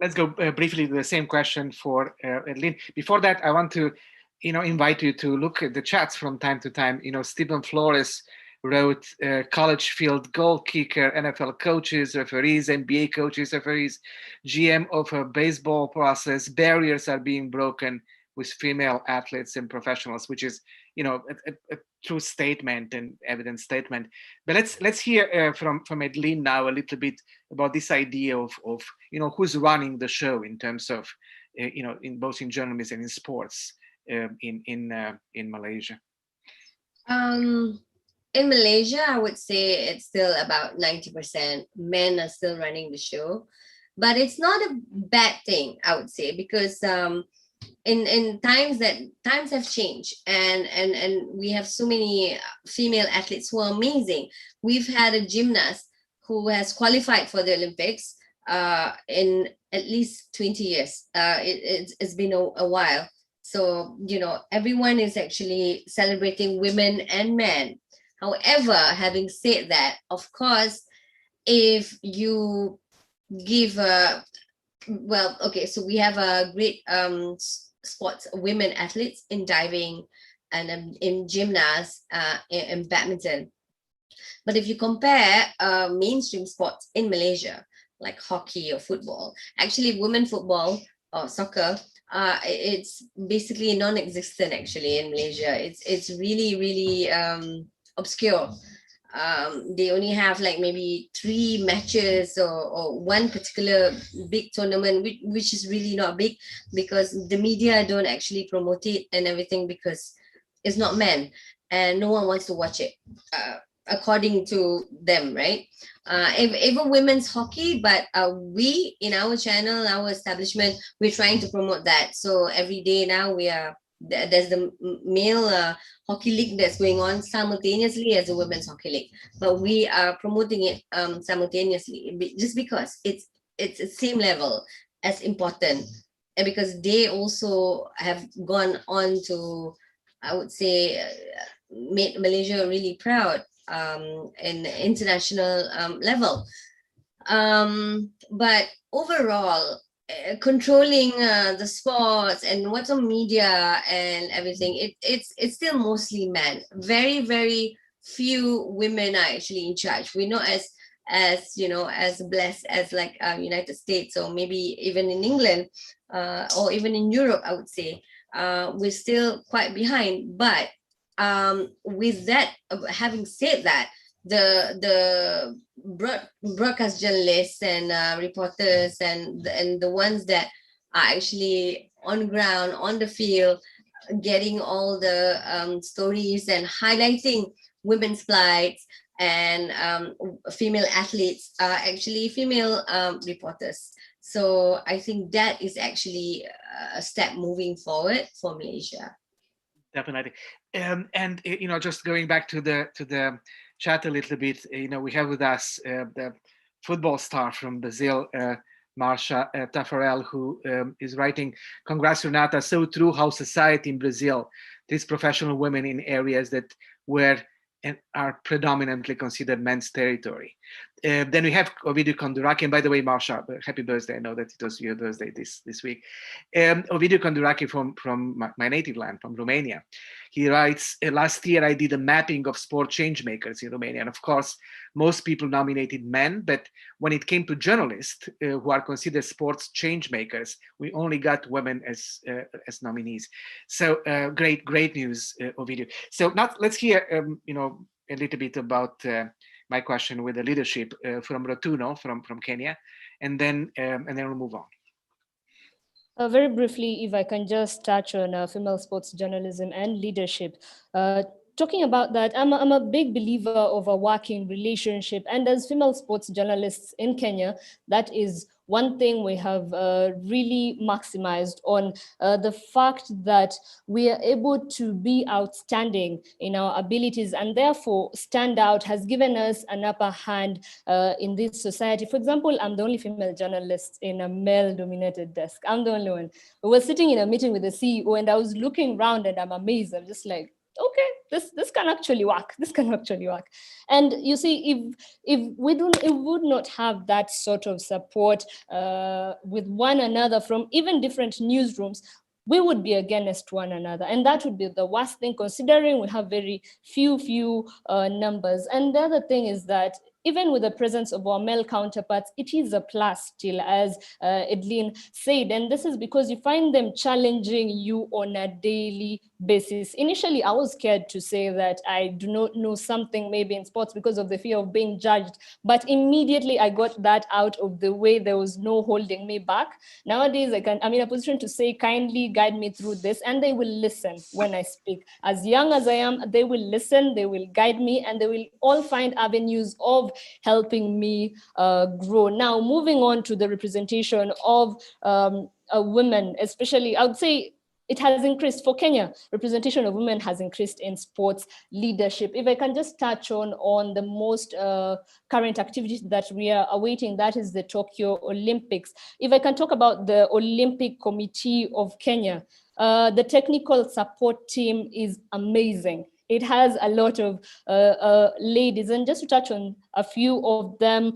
Speaker 1: Let's go briefly to the same question for Edlin. Before that, I want to, invite you to look at the chats from time to time. Stephen Flores wrote college field goal kicker, NFL coaches, referees, NBA coaches, referees, GM of a baseball process. Barriers are being broken with female athletes and professionals, which is, a true statement and evident statement. But let's hear from Edlin now a little bit about this idea of who's running the show in terms of in both in journalism and in sports in Malaysia.
Speaker 5: In Malaysia, I would say it's still about 90% men are still running the show, but it's not a bad thing, I would say, because in times have changed, and we have so many female athletes who are amazing. We've had a gymnast who has qualified for the Olympics in at least 20 years. It's been a while. So, everyone is actually celebrating women and men. However, having said that, of course, if you give so we have a great sports women athletes in diving and in gymnasts, in badminton. But if you compare mainstream sports in Malaysia, like hockey or football, actually women football or soccer, it's basically non-existent actually in Malaysia. It's really, really obscure. They only have like maybe 3 matches or one particular big tournament, which is really not big, because the media don't actually promote it and everything, because it's not men and no one wants to watch it, according to them, right? Even women's hockey, but we in our channel, our establishment, we're trying to promote that. So every day now there's the male hockey league that's going on simultaneously as a women's hockey league, but we are promoting it simultaneously, just because it's the same level as important, and because they also have gone on to, I would say, made Malaysia really proud in the international level. But overall, controlling the sports and what's on media and everything, it's still mostly men. Very few women are actually in charge. We're not as you know, as blessed as like United States, or maybe even in England, or even in Europe, I would say. We're still quite behind. But with that, having said that, the broadcast journalists and reporters and the ones that are actually on ground, on the field, getting all the stories and highlighting women's flights and female athletes are actually female reporters. So I think that is actually a step moving forward for Malaysia.
Speaker 1: Definitely. And just going back to the chat a little bit, we have with us the football star from Brazil, Marcia Tafarel, who is writing, "Congrats, Renata. So true how society in Brazil treats professional women in areas that were and are predominantly considered men's territory." Then we have Ovidio Konduraki, and by the way, Marcia, happy birthday! I know that it was your birthday this week. Ovidio Konduraki from my native land, from Romania. He writes, "Last year I did a mapping of sport change makers in Romania, and of course, most people nominated men, but when it came to journalists who are considered sports change makers, we only got women as nominees." So great news, Ovidio. So now let's hear a little bit about my question with the leadership from Rotuno from Kenya, and then we'll move on.
Speaker 4: Very briefly, if I can just touch on female sports journalism and leadership. Talking about that, I'm a big believer of a working relationship. And as female sports journalists in Kenya, that is one thing we have really maximized on, the fact that we are able to be outstanding in our abilities and therefore stand out has given us an upper hand in this society. For example, I'm the only female journalist in a male-dominated desk. I'm the only one. We were sitting in a meeting with the CEO and I was looking around and I'm amazed. I'm just like, okay, this can actually work. This can actually work. And you see, if we would not have that sort of support with one another from even different newsrooms, we would be against one another. And that would be the worst thing, considering we have very few numbers. And the other thing is that even with the presence of our male counterparts, it is a plus still, as Edlin said. And this is because you find them challenging you on a daily basis. Initially, I was scared to say that I do not know something maybe in sports because of the fear of being judged. But immediately I got that out of the way. There was no holding me back. Nowadays, I'm in a position to say, kindly guide me through this, and they will listen when I speak. As young as I am, they will listen, they will guide me, and they will all find avenues of helping me grow. Now, moving on to the representation of women, especially, I would say it has increased for Kenya. Representation of women has increased in sports leadership. If I can just touch on the most current activities that we are awaiting, that is the Tokyo Olympics. If I can talk about the Olympic Committee of Kenya, the technical support team is amazing. It has a lot of ladies, and just to touch on a few of them,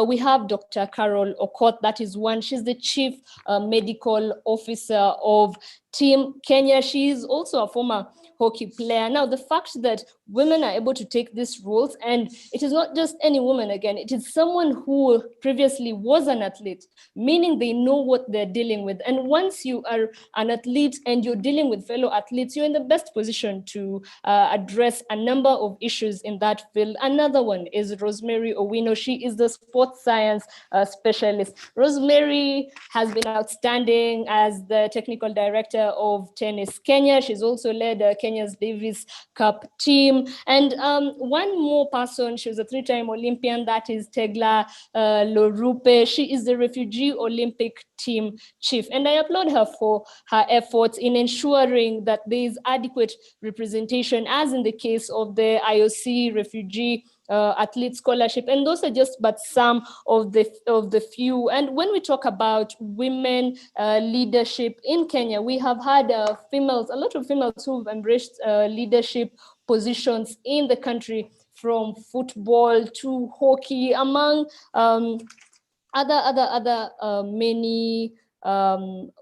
Speaker 4: we have Dr. Carol Okoth, that is one. She's the chief medical officer of Team Kenya. She is also a former hockey player. Now, the fact that women are able to take these roles, and it is not just any woman, again, it is someone who previously was an athlete, meaning they know what they're dealing with. And once you are an athlete and you're dealing with fellow athletes, you're in the best position to address a number of issues in that field. Another one is Rosemary Owino. She is the sports science specialist. Rosemary has been outstanding as the technical director of Tennis Kenya. She's also led Kenya's Davis Cup team. And one more person, she was a three-time Olympian, that is Tegla Lorupe. She is the refugee Olympic team chief. And I applaud her for her efforts in ensuring that there is adequate representation, as in the case of the IOC refugee athlete scholarship. And those are just but some of the few. And when we talk about women leadership in Kenya, we have had a lot of females who've embraced leadership positions in the country, from football to hockey, among other many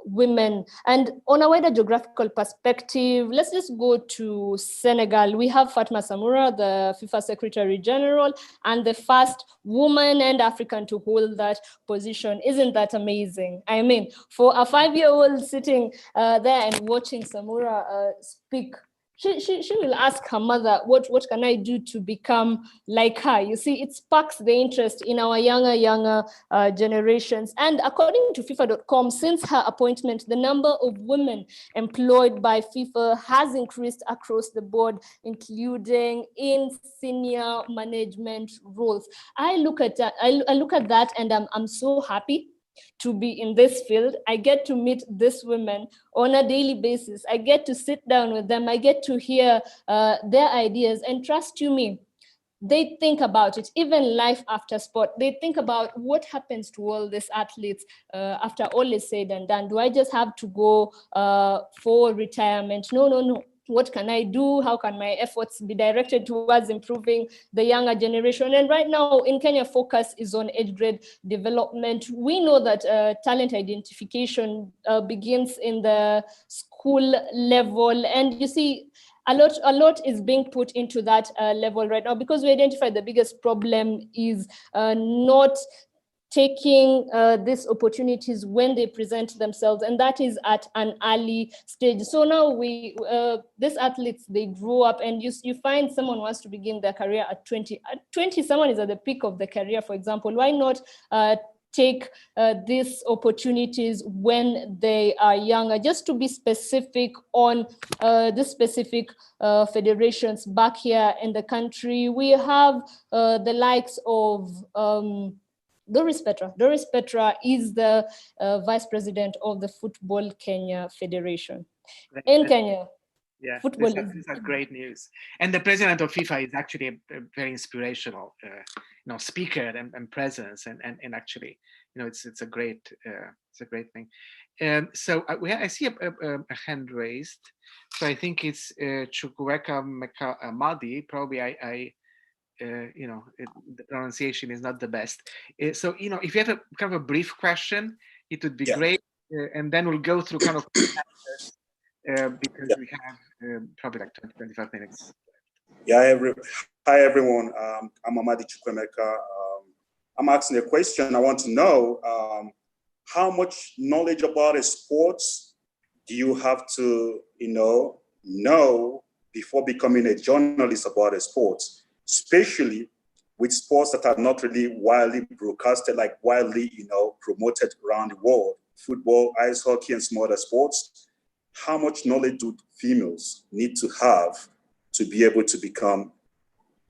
Speaker 4: women. And on a wider geographical perspective, let's just go to Senegal. We have Fatma Samoura, the FIFA Secretary General, and the first woman and African to hold that position. Isn't that amazing? I mean, for a 5-year-old sitting there and watching Samoura speak, she will ask her mother, what can I do to become like her? You see, it sparks the interest in our younger generations. And according to FIFA.com, since her appointment, the number of women employed by FIFA has increased across the board, including in senior management roles. I look at that, I look at that, and I'm so happy to be in this field. I get to meet these women on a daily basis. I get to sit down with them. I get to hear their ideas, and trust you me, they think about it. Even life after sport, they think about what happens to all these athletes after all is said and done. Do I just have to go for retirement? No. What can I do? How can my efforts be directed towards improving the younger generation? And right now in Kenya, focus is on age grade development. We know that talent identification begins in the school level. And you see, a lot is being put into that level right now, because we identify the biggest problem is not taking these opportunities when they present themselves, and that is at an early stage. So now these athletes, they grow up, and you find someone wants to begin their career at 20. At 20, someone is at the peak of the career, for example. Why not take these opportunities when they are younger? Just to be specific on the specific federations back here in the country, we have the likes of Doris Petra. Doris Petra is the vice president of the Football Kenya Federation. In Kenya,
Speaker 1: yeah,
Speaker 4: football
Speaker 1: this is great news. And the president of FIFA is actually a very inspirational, speaker and presence, and actually, it's a great thing. So I see a hand raised. So I think it's Chukwueka Madi. Probably the pronunciation is not the best. So if you have a kind of a brief question, it would be great, and then we'll go through kind of because we have probably like 20-25 minutes.
Speaker 7: Yeah. Hi everyone. I'm Amadi Chukwemeka. I'm asking a question. I want to know how much knowledge about a sports do you have to know before becoming a journalist about a sports? Especially with sports that are not really widely broadcasted, like widely, promoted around the world, football, ice hockey, and some other sports. How much knowledge do females need to have to be able to become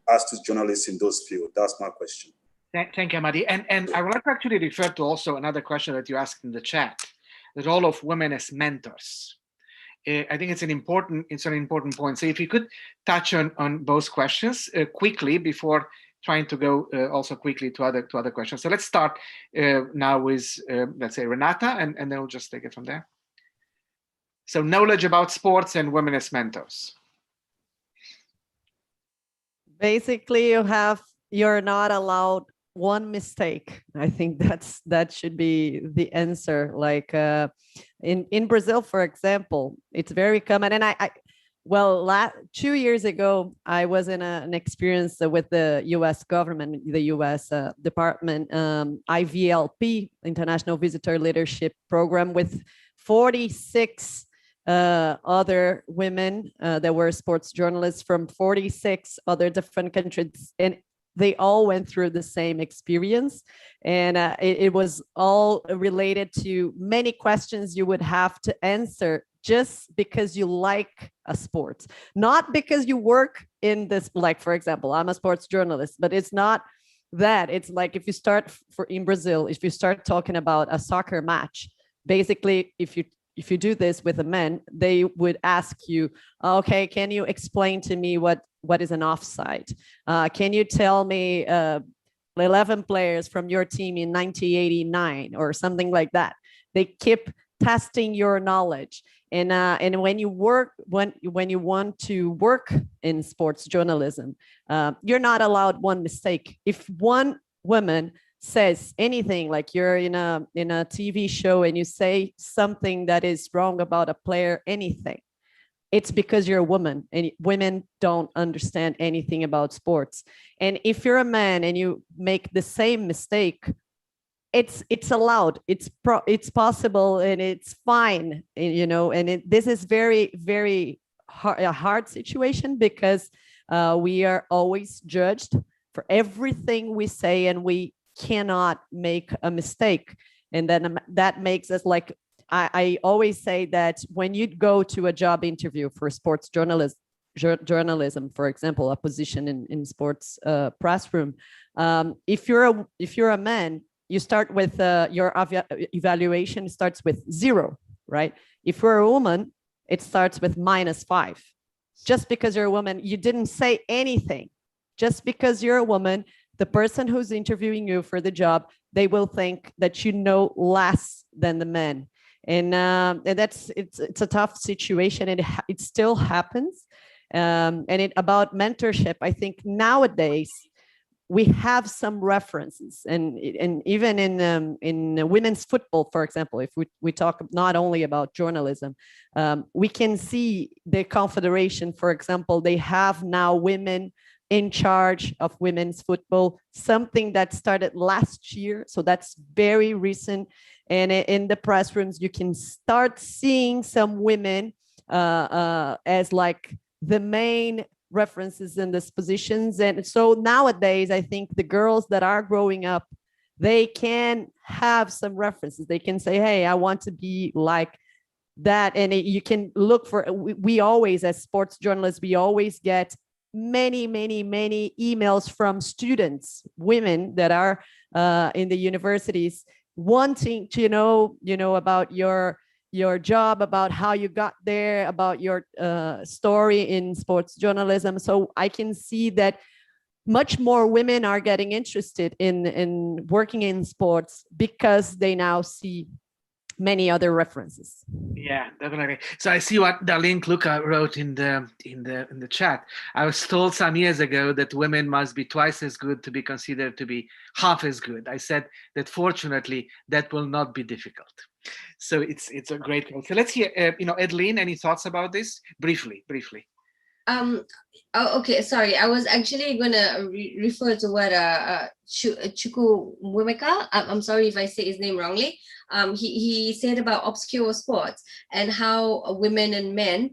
Speaker 7: astute journalists in those fields? That's my question.
Speaker 1: Thank you, Amadi. And I would like to actually refer to also another question that you asked in the chat, the role of women as mentors. I think it's an important point. So if you could touch on both questions quickly before trying to go also quickly to other questions. So let's start now with let's say Renata, and then we'll just take it from there. So knowledge about sports and women as mentors.
Speaker 6: Basically, you're not allowed one mistake. I think that should be the answer. Like in Brazil, for example, it's very common. And I 2 years ago, I was in an experience with the U.S. government, the U.S. department, IVLP, International Visitor Leadership Program, with 46 other women that were sports journalists from 46 other different countries, and they all went through the same experience. And it was all related to many questions you would have to answer just because you like a sport, not because you work in this. Like, for example, I'm a sports journalist, but it's not that. It's like, if you start in Brazil, if you start talking about a soccer match, basically, if you do this with a man, they would ask you, okay, can you explain to me what is an offside? Can you tell me 11 players from your team in 1989 or something like that? They keep testing your knowledge. And when you want to work in sports journalism, you're not allowed one mistake. If one woman says anything, like you're in a TV show and you say something that is wrong about a player, anything, it's because you're a woman, and women don't understand anything about sports. And if you're a man and you make the same mistake, it's allowed, it's possible, and it's fine, and this is very a hard situation, because we are always judged for everything we say, and we cannot make a mistake. And then that makes us, like, I always say that when you go to a job interview for sports journalism, for example, a position in sports press room, if you're a man, you start with your evaluation starts with 0, right? If you're a woman, it starts with -5. Just because you're a woman, you didn't say anything. Just because you're a woman, the person who's interviewing you for the job, they will think that you know less than the men. And it's a tough situation, and it still happens. And about mentorship, I think nowadays we have some references, and even in women's football, for example, if we talk not only about journalism, we can see the Confederation, for example, they have now women in charge of women's football, something that started last year. So that's very recent. And in the press rooms, you can start seeing some women as like the main references in these positions. And so nowadays, I think the girls that are growing up, they can have some references. They can say, hey, I want to be like that. And you can look for, we always, as sports journalists, we always get many emails from students, women that are in the universities, wanting to know about your job, about how you got there, about your story in sports journalism. So I can see that much more women are getting interested in working in sports, because they now see many other references.
Speaker 1: Yeah, definitely. So I see what Darlene Luca wrote in the chat. I was told some years ago that women must be twice as good to be considered to be half as good. I said that fortunately that will not be difficult. So it's a great point. So let's hear, Adeline, any thoughts about this? Briefly.
Speaker 5: Okay, sorry. I was actually gonna refer to what Chuku Wemeka. I'm sorry if I say his name wrongly. He said about obscure sports and how women and men,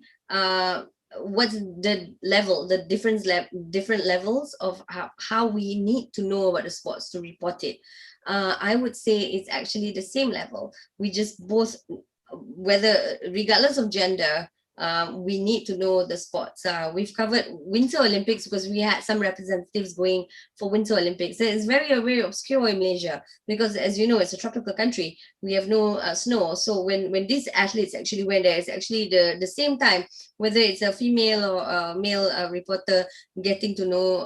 Speaker 5: what's the level, the different levels of how we need to know about the sports to report it. I would say it's actually the same level. We just both, whether regardless of gender, we need to know the sports. We've covered Winter Olympics because we had some representatives going for Winter Olympics. It's very obscure in Malaysia because, as you know, it's a tropical country. We have no snow. So when these athletes actually went there, it's actually the same time, whether it's a female or a male reporter getting to know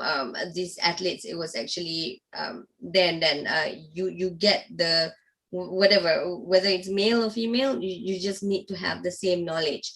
Speaker 5: these athletes, it was actually then you get the whatever, whether it's male or female, you just need to have the same knowledge.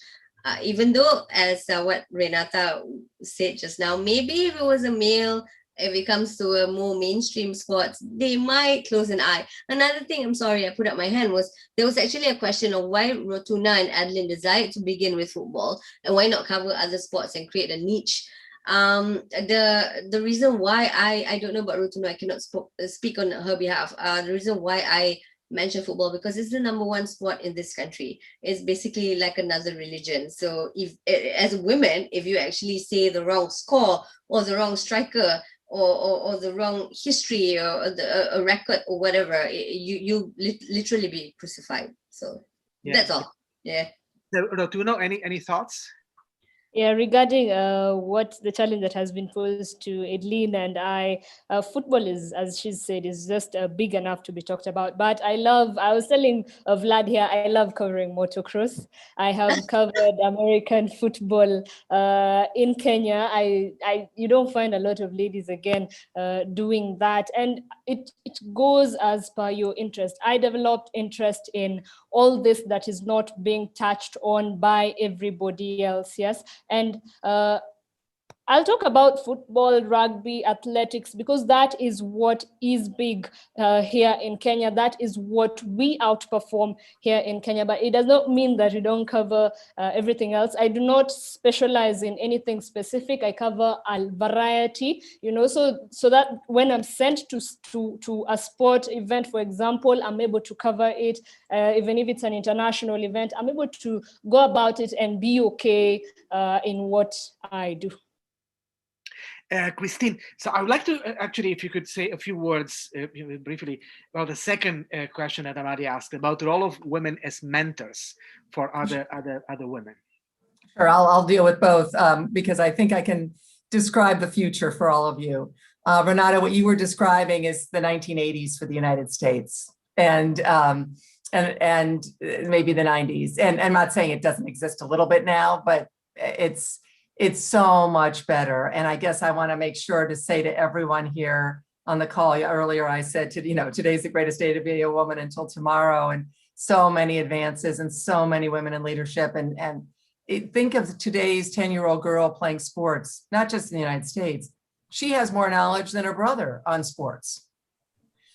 Speaker 5: Even though, as what Renata said just now, maybe if it was a male, if it comes to a more mainstream sports, they might close an eye. Another thing, I'm sorry, I put up my hand, was there was actually a question of why Rotuna and Adeline decided to begin with football, and why not cover other sports and create a niche. The reason why I don't know about Rotuna, I cannot speak on her behalf. The reason why I mention football, because it's the #1 sport in this country. It's basically like another religion. So if, as women, if you actually say the wrong score or the wrong striker or the wrong history or a record or whatever, you literally be crucified. So that's all. Yeah.
Speaker 1: So, Rotuna, any thoughts?
Speaker 4: Yeah, regarding what the challenge that has been posed to Adeline and I, football is, as she said, is just big enough to be talked about. But I was telling Vlad here, I love covering motocross. I have covered American football in Kenya. You don't find a lot of ladies again doing that. And it goes as per your interest. I developed interest in all this that is not being touched on by everybody else, yes. And I'll talk about football, rugby, athletics, because that is what is big here in Kenya. That is what we outperform here in Kenya. But it does not mean that we don't cover everything else. I do not specialize in anything specific. I cover a variety, so that when I'm sent to a sport event, for example, I'm able to cover it. Even if it's an international event, I'm able to go about it and be okay in what I do.
Speaker 1: Christine, so I would like to actually, if you could say a few words briefly about the second question that Amadi asked about the role of women as mentors for other women.
Speaker 3: Sure, I'll deal with both because I think I can describe the future for all of you. Renata, what you were describing is the 1980s for the United States and maybe the 90s. And I'm not saying it doesn't exist a little bit now, but it's so much better. And I guess I want to make sure to say to everyone here on the call, earlier I said today's the greatest day to be a woman until tomorrow, and so many advances and so many women in leadership. And think of today's 10-year-old girl playing sports, not just in the United States. She has more knowledge than her brother on sports.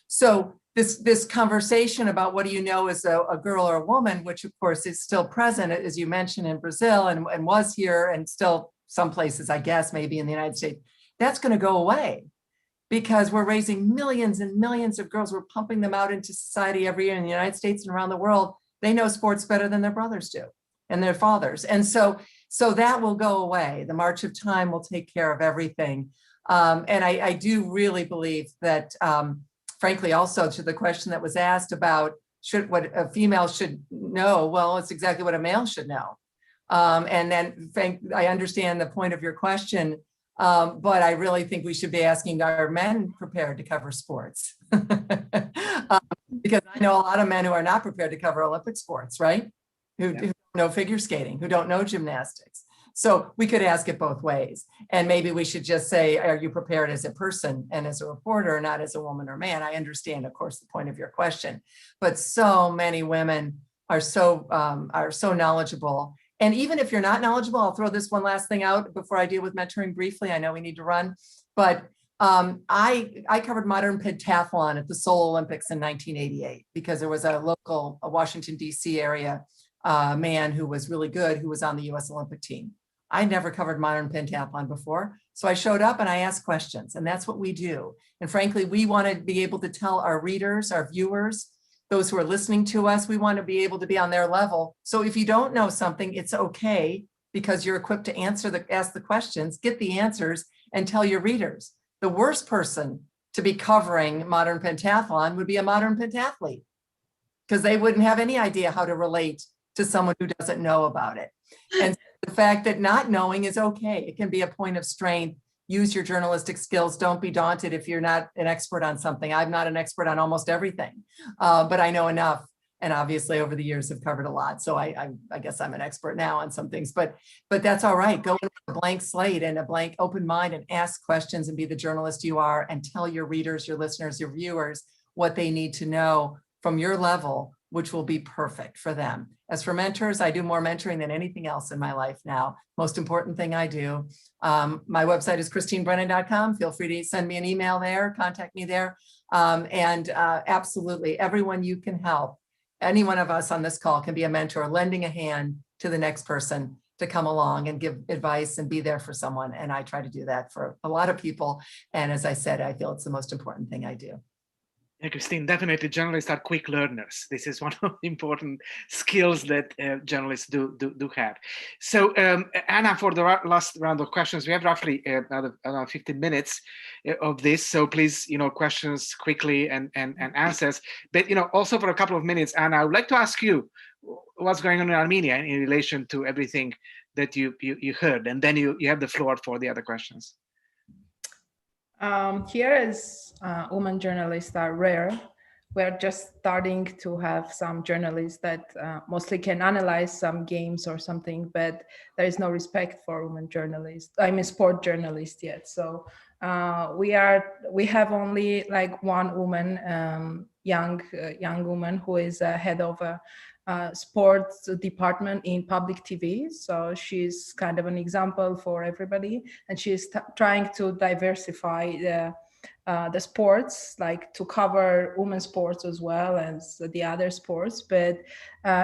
Speaker 3: So this conversation about what do you know as a girl or a woman, which of course is still present, as you mentioned, in Brazil and was here and still some places, I guess, maybe in the United States, that's going to go away because we're raising millions and millions of girls. We're pumping them out into society every year in the United States and around the world. They know sports better than their brothers do and their fathers. And so that will go away. The march of time will take care of everything. And I do really believe that, frankly, also to the question that was asked about what a female should know, well, it's exactly what a male should know. And then, Frank, I understand the point of your question, but I really think we should be asking, are men prepared to cover sports? Because I know a lot of men who are not prepared to cover Olympic sports, right? Who don't know figure skating, who don't know gymnastics. So we could ask it both ways. And maybe we should just say, are you prepared as a person and as a reporter, not as a woman or man? I understand, of course, the point of your question, but so many women are so knowledgeable. And even if you're not knowledgeable, I'll throw this one last thing out before I deal with mentoring briefly. I know we need to run, but I covered modern pentathlon at the Seoul Olympics in 1988 because there was a local Washington, D.C. area man who was really good, who was on the U.S. Olympic team. I never covered modern pentathlon before. So I showed up and I asked questions, and that's what we do. And frankly, we want to be able to tell our readers, our viewers, those who are listening to us, we want to be able to be on their level. So if you don't know something, it's okay because you're equipped to ask the questions, get the answers, and tell your readers. The worst person to be covering modern pentathlon would be a modern pentathlete because they wouldn't have any idea how to relate to someone who doesn't know about it. And the fact that not knowing is okay. It can be a point of strength. Use your journalistic skills. Don't be daunted if you're not an expert on something. I'm not an expert on almost everything, but I know enough. And obviously over the years have covered a lot. So I guess I'm an expert now on some things, but that's all right. Go with a blank slate and a blank open mind and ask questions and be the journalist you are and tell your readers, your listeners, your viewers what they need to know from your level, which will be perfect for them. As for mentors, I do more mentoring than anything else in my life now. Most important thing I do. My website is christinebrennan.com. Feel free to send me an email there, contact me there. Absolutely, everyone you can help. Any one of us on this call can be a mentor, lending a hand to the next person to come along and give advice and be there for someone. And I try to do that for a lot of people. And as I said, I feel it's the most important thing I do.
Speaker 1: Yeah, Christine, definitely journalists are quick learners. This is one of the important skills that journalists do have. So Anna, for the last round of questions, we have roughly another 15 minutes of this. So please, questions quickly and answers. But, also for a couple of minutes, Anna, I would like to ask you what's going on in Armenia in relation to everything that you heard. And then you have the floor for the other questions.
Speaker 2: Here as women journalists are rare. We're just starting to have some journalists that mostly can analyze some games or something, but there is no respect for women journalists. Sport journalists yet. So we have only like one woman, young woman who is head of sports department in public TV. So she's kind of an example for everybody, and she's trying to diversify the sports, like to cover women's sports as well as the other sports. But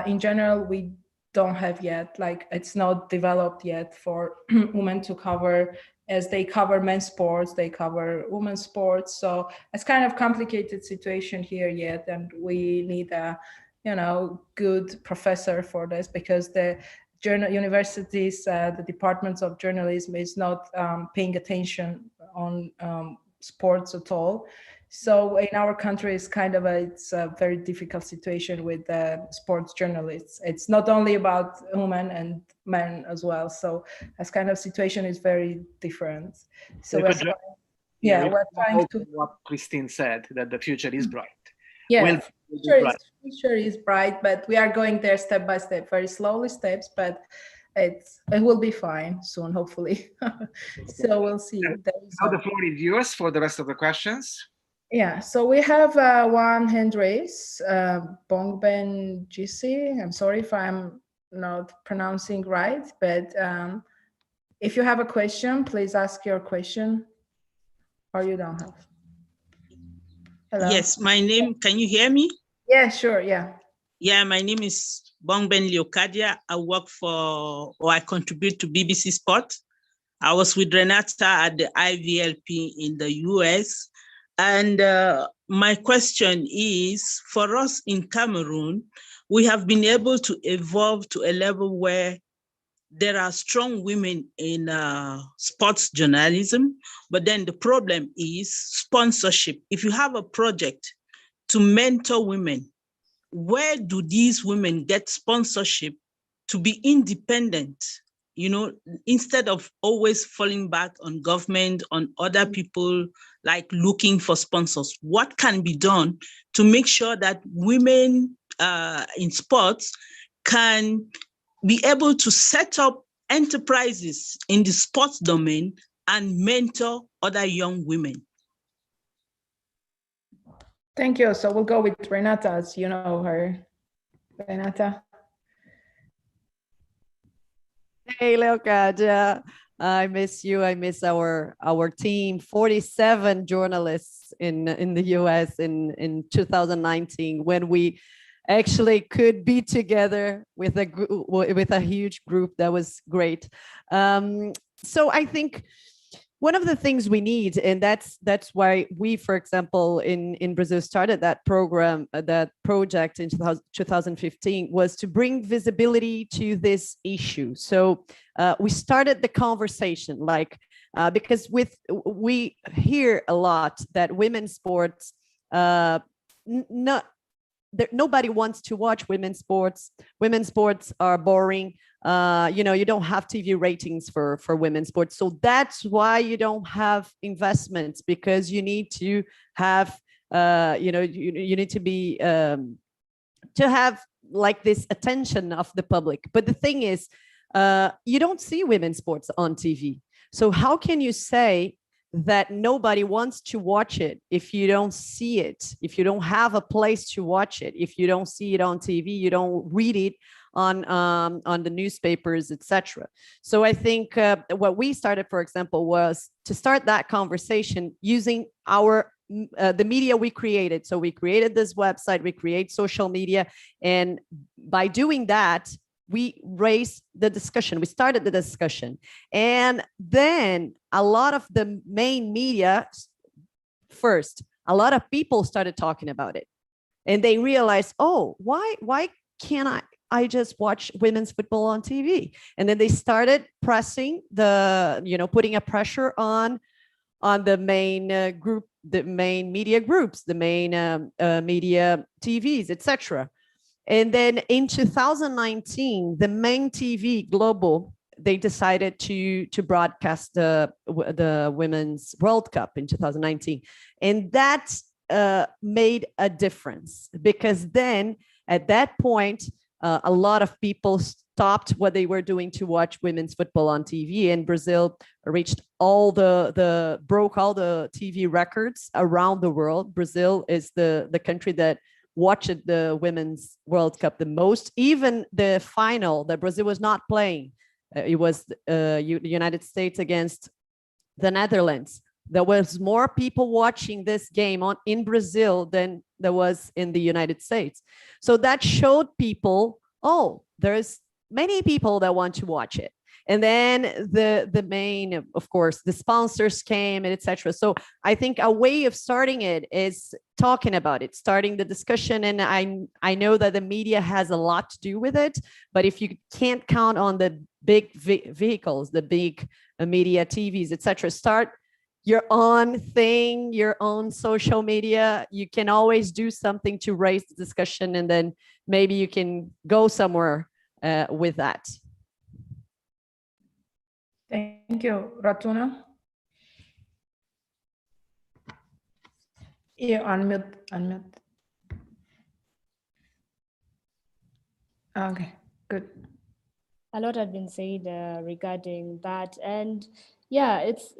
Speaker 2: in general, we don't have yet, like it's not developed yet for women to cover, as they cover men's sports, they cover women's sports. So it's kind of complicated situation here yet, and we need a good professor for this, because the universities, the departments of journalism is not paying attention on sports at all. So in our country, it's a very difficult situation with sports journalists. It's not only about women and men as well. So this kind of situation is very different. So we're trying to
Speaker 1: what Christine said, that the future is bright.
Speaker 2: Yeah, future is bright, but we are going there step by step, very slowly steps, but it will be fine soon, hopefully. So we'll see.
Speaker 1: Now the floor is yours for the rest of the questions.
Speaker 2: Yeah, so we have one hand raise, Bongben GC. I'm sorry if I'm not pronouncing right, but if you have a question, please ask your question, or you don't have. Hello.
Speaker 8: Yes, my name, can you hear me?
Speaker 2: Yeah, sure, yeah.
Speaker 8: Yeah, my name is Bongben Leocadia. I work for, or I contribute to BBC Sport. I was with Renata at the IVLP in the US. And my question is, for us in Cameroon, we have been able to evolve to a level where there are strong women in sports journalism, but then the problem is sponsorship. If you have a project to mentor women, where do these women get sponsorship to be independent? Instead of always falling back on government, on other people, like looking for sponsors, what can be done to make sure that women in sports can be able to set up enterprises in the sports domain and mentor other young women?
Speaker 2: Thank you. So we'll go with Renata, as you know her. Renata.
Speaker 6: Hey, Leocadia. I miss you. I miss our team. 47 journalists in the US in 2019, when we actually could be together with a huge group. That was great. So I think one of the things we need, and that's why we, for example, in Brazil started that program, that project in 2015, was to bring visibility to this issue. So we started the conversation, because we hear a lot that women's sports, nobody wants to watch women's sports. Women's sports are boring. You don't have TV ratings for women's sports. So that's why you don't have investments, because you need to have, you need to be, to have like this attention of the public. But the thing is, you don't see women's sports on TV. So how can you say that nobody wants to watch it if you don't see it, if you don't have a place to watch it, if you don't see it on TV, you don't read it on the newspapers, etc. So I think what we started, for example, was to start that conversation using the media we created. So we created this website, we create social media, and by doing that, we raised the discussion. We started the discussion, and then a lot of the main media, first, a lot of people started talking about it, and they realized, oh, why can't I just watch women's football on TV? And then they started pressing putting a pressure on the main group, the main media groups, the main media TVs, etc. And then in 2019, the main TV global, they decided to broadcast the Women's World Cup in 2019. And that made a difference, because then at that point, a lot of people stopped what they were doing to watch women's football on TV, and Brazil reached broke all the TV records around the world. Brazil is the country that watched the Women's World Cup the most. Even the final that Brazil was not playing, it was the United States against the Netherlands. There was more people watching this game in Brazil than there was in the United States. So that showed people, oh, there's many people that want to watch it. And then the main, of course, the sponsors came and etc. So I think a way of starting it is talking about it, starting the discussion. And I know that the media has a lot to do with it, but if you can't count on the big vehicles, the big media, TVs, etc., start your own thing, your own social media. You can always do something to raise the discussion, and then maybe you can go somewhere with that.
Speaker 2: Thank you, Ratuna. You unmute. Okay, good.
Speaker 4: A lot had been said regarding that, and yeah, it's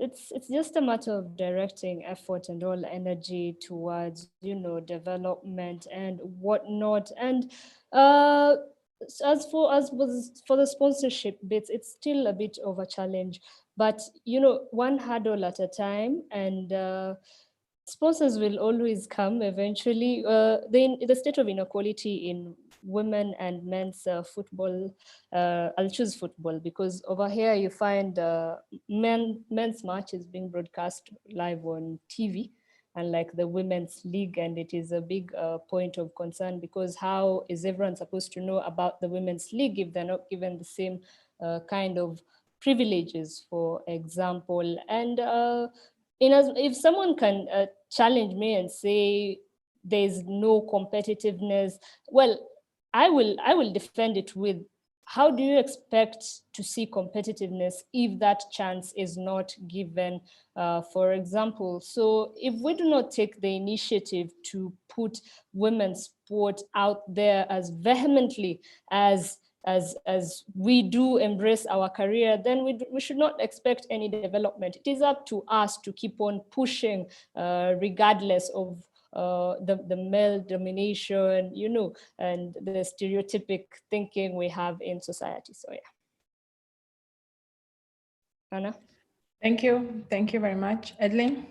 Speaker 4: just a matter of directing effort and all energy towards, you know, development and whatnot. And as for the sponsorship bits, it's still a bit of a challenge, but you know, one hurdle at a time, and sponsors will always come eventually. The state of inequality in women and men's football, I'll choose football because over here you find men's matches being broadcast live on TV, unlike the women's league, and it is a big point of concern, because how is everyone supposed to know about the women's league if they're not given the same kind of privileges, for example? And if someone can challenge me and say there's no competitiveness, well, I will defend it with, how do you expect to see competitiveness if that chance is not given, for example? So if we do not take the initiative to put women's sport out there as vehemently as we do embrace our career, then we should not expect any development. It is up to us to keep on pushing, regardless of the male domination, you know, and the stereotypic thinking we have in society. So yeah. Anna?
Speaker 2: Thank you very much. Edlin?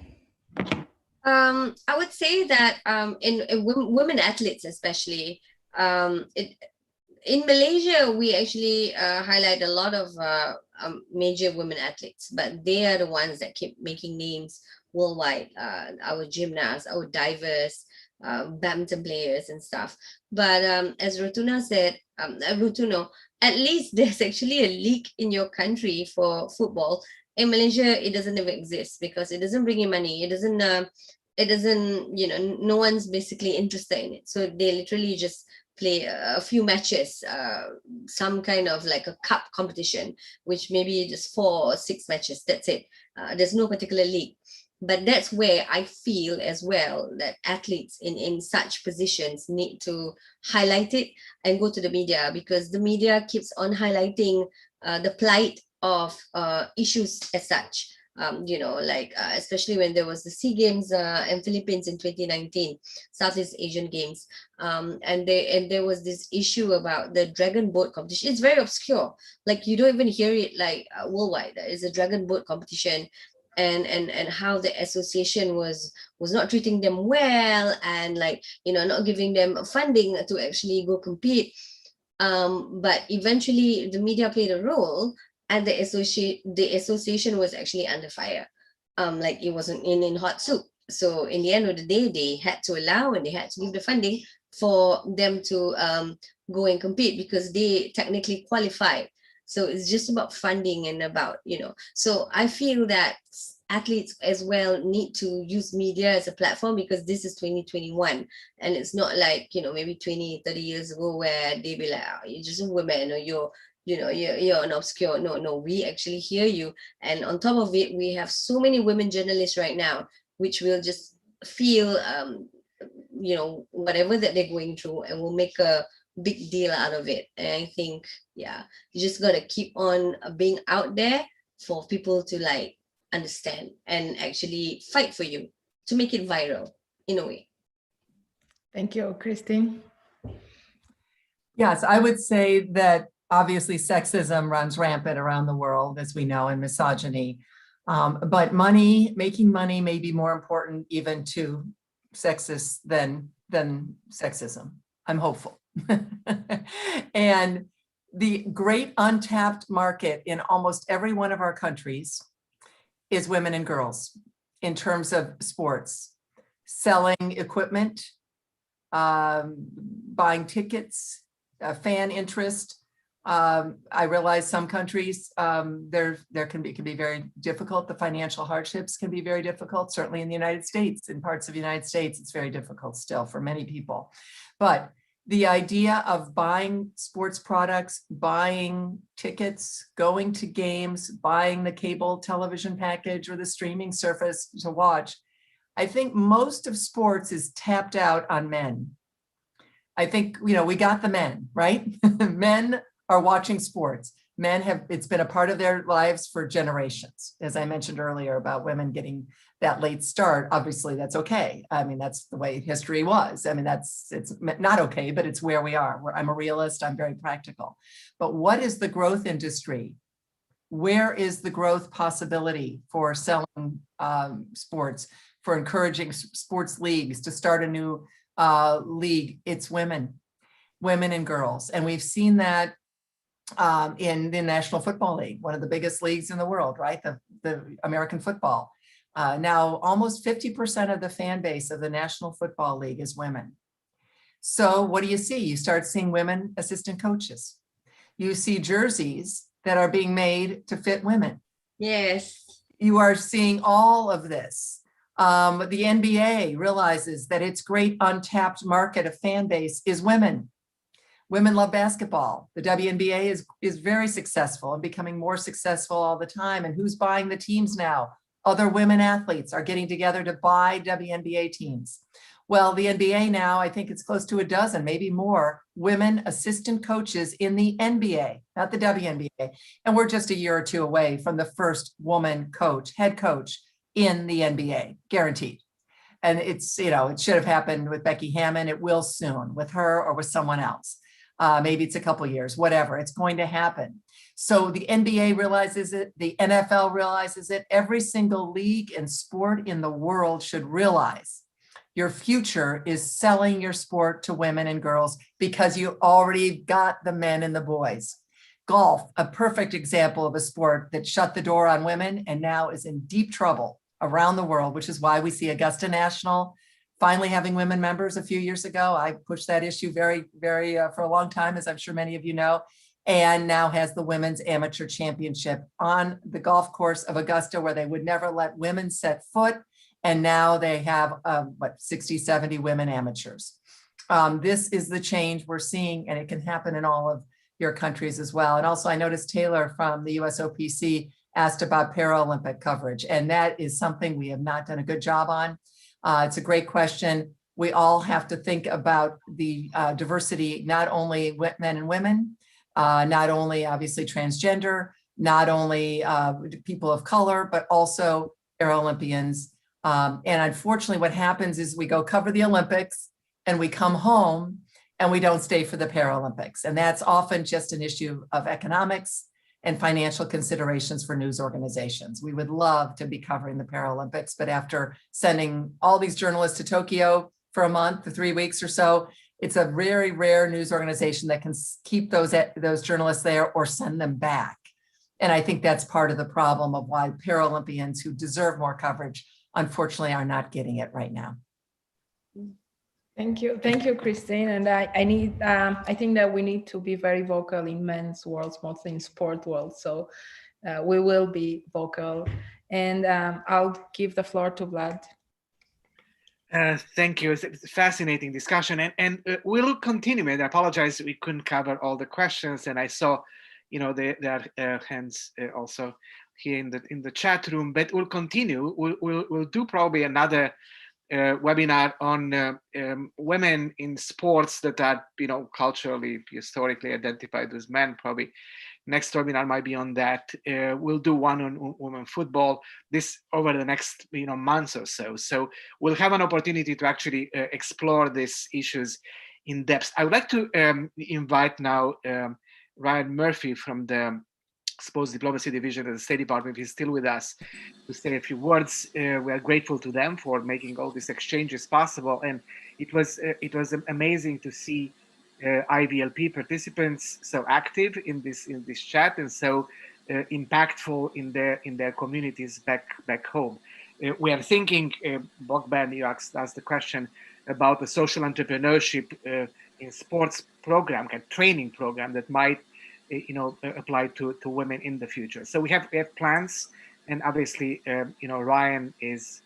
Speaker 5: I would say that in women athletes especially, in Malaysia, we actually highlight a lot of major women athletes, but they are the ones that keep making names worldwide. Our gymnasts, our divers, badminton players and stuff. But as Ratuna said, Rutuno, at least there's actually a league in your country for football. In Malaysia, it doesn't even exist because it doesn't bring in money. It doesn't, you know, no one's basically interested in it. So they literally just play a few matches, some kind of like a cup competition, which maybe just 4 or 6 matches, that's it. There's no particular league. But that's where I feel as well that athletes in such positions need to highlight it and go to the media, because the media keeps on highlighting the plight of issues as such. You know, like especially when there was the SEA Games in Philippines in 2019, Southeast Asian Games, and there was this issue about the dragon boat competition. It's very obscure, like you don't even hear it like worldwide. There is a dragon boat competition, and how the association was not treating them well, and like, you know, not giving them funding to actually go compete. But eventually the media played a role, and the association was actually under fire. Like it wasn't in hot soup. So in the end of the day, they had to allow and they had to give the funding for them to go and compete, because they technically qualified. So it's just about funding and about, you know, so I feel that athletes as well need to use media as a platform, because this is 2021, and it's not like, you know, maybe 20, 30 years ago where they be like, oh, you're just a woman, or you're an obscure. No, we actually hear you. And on top of it, we have so many women journalists right now, which will just feel, you know, whatever that they're going through, and will make a big deal out of it. And I think, yeah, you just got to keep on being out there for people to like understand and actually fight for you to make it viral in a way.
Speaker 2: Thank you, Christine.
Speaker 3: Yes, I would say that obviously sexism runs rampant around the world, as we know, and misogyny. But making money may be more important even to sexists than sexism. I'm hopeful. And the great untapped market in almost every one of our countries is women and girls in terms of sports, selling equipment, buying tickets, fan interest. I realize some countries there can be very difficult. The financial hardships can be very difficult. Certainly in the United States, in parts of the United States, it's very difficult still for many people. But the idea of buying sports products, buying tickets, going to games, buying the cable television package or the streaming service to watch, I think most of sports is tapped out on men. I think, we got the men, right? Men are watching sports. Men it's been a part of their lives for generations. As I mentioned earlier about women getting that late start, obviously that's okay. I mean, that's the way history was. I mean, it's not okay, but it's where we are. I'm a realist, I'm very practical. But what is the growth industry? Where is the growth possibility for selling sports, for encouraging sports leagues to start a new league? It's women and girls. And we've seen that in the National Football League, one of the biggest leagues in the world, right? The American football. Now, almost 50% of the fan base of the National Football League is women. So what do you see? You start seeing women assistant coaches. You see jerseys that are being made to fit women.
Speaker 5: Yes.
Speaker 3: You are seeing all of this. The NBA realizes that its great untapped market of fan base is women. Women love basketball. The WNBA is very successful and becoming more successful all the time. And who's buying the teams now? Other women athletes are getting together to buy WNBA teams. Well, the NBA now, I think it's close to a dozen, maybe more, women assistant coaches in the NBA, not the WNBA. And we're just a year or two away from the first woman coach, head coach in the NBA, guaranteed. And it's, it should have happened with Becky Hammon. It will soon with her or with someone else. Maybe it's a couple of years, whatever, it's going to happen. So the NBA realizes it, the NFL realizes it, every single league and sport in the world should realize your future is selling your sport to women and girls because you already got the men and the boys. Golf, a perfect example of a sport that shut the door on women and now is in deep trouble around the world, which is why we see Augusta National finally having women members a few years ago. I pushed that issue very for a long time, as I'm sure many of you know, and now has the Women's Amateur Championship on the golf course of Augusta, where they would never let women set foot. And now they have 60, 70 women amateurs. This is the change we're seeing, and it can happen in all of your countries as well. And also I noticed Taylor from the USOPC asked about Paralympic coverage, and that is something we have not done a good job on. It's a great question. We all have to think about the diversity, not only men and women, not only obviously transgender, not only people of color, but also Paralympians. And unfortunately, what happens is we go cover the Olympics and we come home and we don't stay for the Paralympics. And that's often just an issue of economics and financial considerations for news organizations. We would love to be covering the Paralympics, but after sending all these journalists to Tokyo for a month or 3 weeks or so, it's a very rare news organization that can keep those journalists there or send them back. And I think that's part of the problem of why Paralympians who deserve more coverage, unfortunately, are not getting it right now.
Speaker 2: Thank you, Christine. And I think that we need to be very vocal in men's worlds, mostly in sport world. So we will be vocal. And I'll give the floor to Vlad.
Speaker 1: Thank you. It's a fascinating discussion, and we'll continue. And I apologize we couldn't cover all the questions, and I saw, there are hands also here in the chat room. But we'll continue. We'll do probably another webinar on women in sports that are, culturally, historically identified as men. Probably next webinar might be on that. We'll do one on women football this over the next months or so. So we'll have an opportunity to actually explore these issues in depth. I would like to invite now Ryan Murphy from the Sports Diplomacy Division of the State Department. He's still with us to say a few words. We are grateful to them for making all these exchanges possible, and it was amazing to see IVLP participants so active in this chat and so impactful in their communities back home. We are thinking, Bogdan, you asked the question about the social entrepreneurship in sports program, a training program that might apply to women in the future. So we have plans, and obviously, Ryan is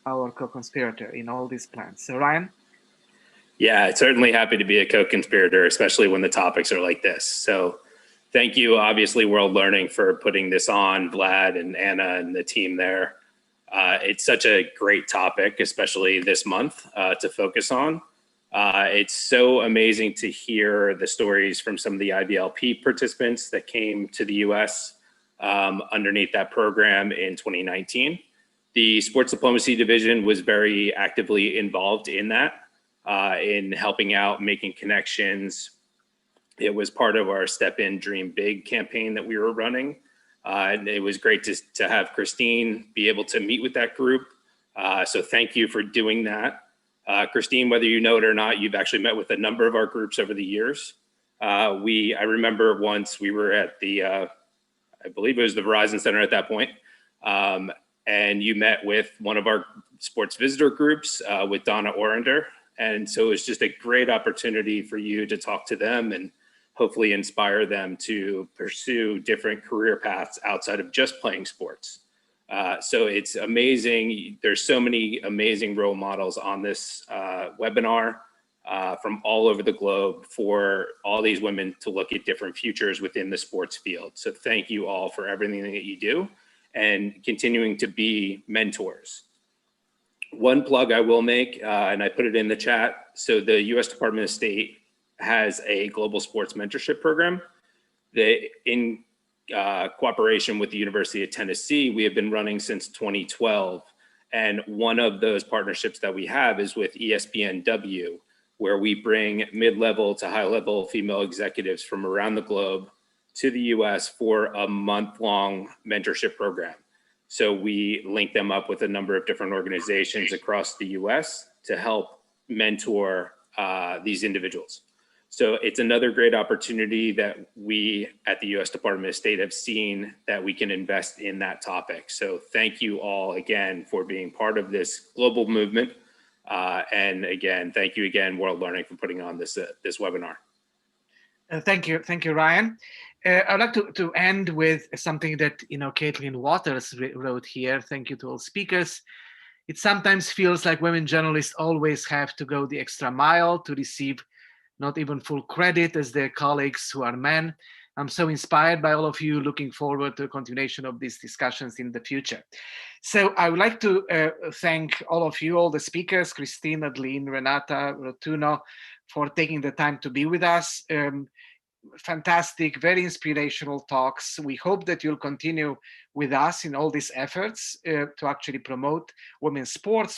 Speaker 1: our co-conspirator in all these plans. So Ryan?
Speaker 9: Yeah, certainly happy to be a co-conspirator, especially when the topics are like this. So thank you, obviously, World Learning, for putting this on, Vlad and Anna and the team there. It's such a great topic, especially this month, to focus on. It's so amazing to hear the stories from some of the IVLP participants that came to the US underneath that program in 2019. The Sports Diplomacy Division was very actively involved in that, in helping out, making connections. It was part of our Step In Dream Big campaign that we were running. And it was great to have Christine be able to meet with that group. So thank you for doing that. Christine, whether you know it or not, you've actually met with a number of our groups over the years. I remember once we were at the, I believe it was the Verizon Center at that point, and you met with one of our sports visitor groups with Donna Orender. And so it was just a great opportunity for you to talk to them and hopefully inspire them to pursue different career paths outside of just playing sports. So it's amazing. There's so many amazing role models on this webinar from all over the globe for all these women to look at different futures within the sports field. So thank you all for everything that you do and continuing to be mentors. One plug I will make, and I put it in the chat. So the US Department of State has a global sports mentorship program that in cooperation with the University of Tennessee, we have been running since 2012. And one of those partnerships that we have is with ESPNW, where we bring mid-level to high-level female executives from around the globe to the US for a month-long mentorship program. So we link them up with a number of different organizations across the US to help mentor these individuals. So it's another great opportunity that we at the US Department of State have seen that we can invest in that topic. So thank you all again for being part of this global movement. And again, thank you again, World Learning, for putting on this webinar.
Speaker 1: Thank you, Ryan. I'd like to end with something that Caitlin Waters wrote here. Thank you to all speakers. It sometimes feels like women journalists always have to go the extra mile to receive not even full credit as their colleagues who are men. I'm so inspired by all of you, looking forward to a continuation of these discussions in the future. So I would like to thank all of you, all the speakers, Christine, Adeline, Renata, Rotuno, for taking the time to be with us. Fantastic, very inspirational talks. We hope that you'll continue with us in all these efforts to actually promote women's sport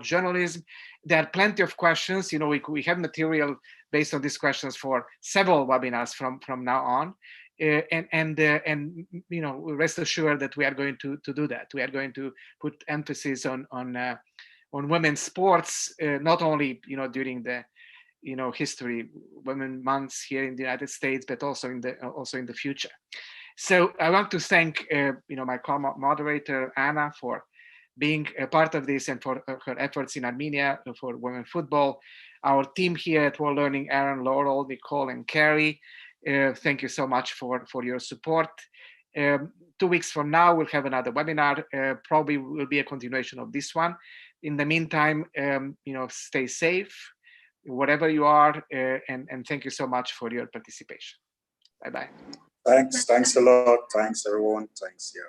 Speaker 1: journalism. There are plenty of questions. We have material based on these questions for several webinars from now on. And rest assured that we are going to do that. We are going to put emphasis on women's sports, not only during the history women months here in the United States, but also in the future. So I want to thank my co-moderator Anna for being a part of this and for her efforts in Armenia for women football. Our team here at World Learning, Aaron, Laurel, Nicole, and Carrie. Thank you so much for your support. 2 weeks from now, we'll have another webinar. Probably will be a continuation of this one. In the meantime, stay safe, whatever you are, and thank you so much for your participation. Bye-bye.
Speaker 7: Thanks a lot. Thanks, everyone. Thanks, yeah.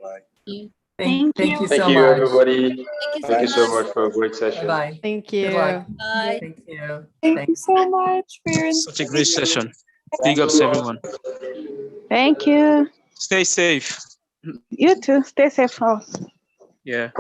Speaker 7: Bye.
Speaker 5: Yeah.
Speaker 3: Thank you so
Speaker 10: Thank you,
Speaker 3: much.
Speaker 10: everybody.
Speaker 5: Thank you
Speaker 10: Thank you so
Speaker 5: much.
Speaker 10: much for a great session.
Speaker 3: Bye-bye.
Speaker 6: Thank
Speaker 3: Good
Speaker 6: you.
Speaker 3: luck.
Speaker 5: Bye.
Speaker 3: Thank you.
Speaker 11: Thank you
Speaker 3: Thanks.
Speaker 11: so much for your
Speaker 12: Such a great session. Big ups, everyone.
Speaker 11: Thank you.
Speaker 12: Stay safe.
Speaker 11: You too. Stay safe.
Speaker 12: Yeah.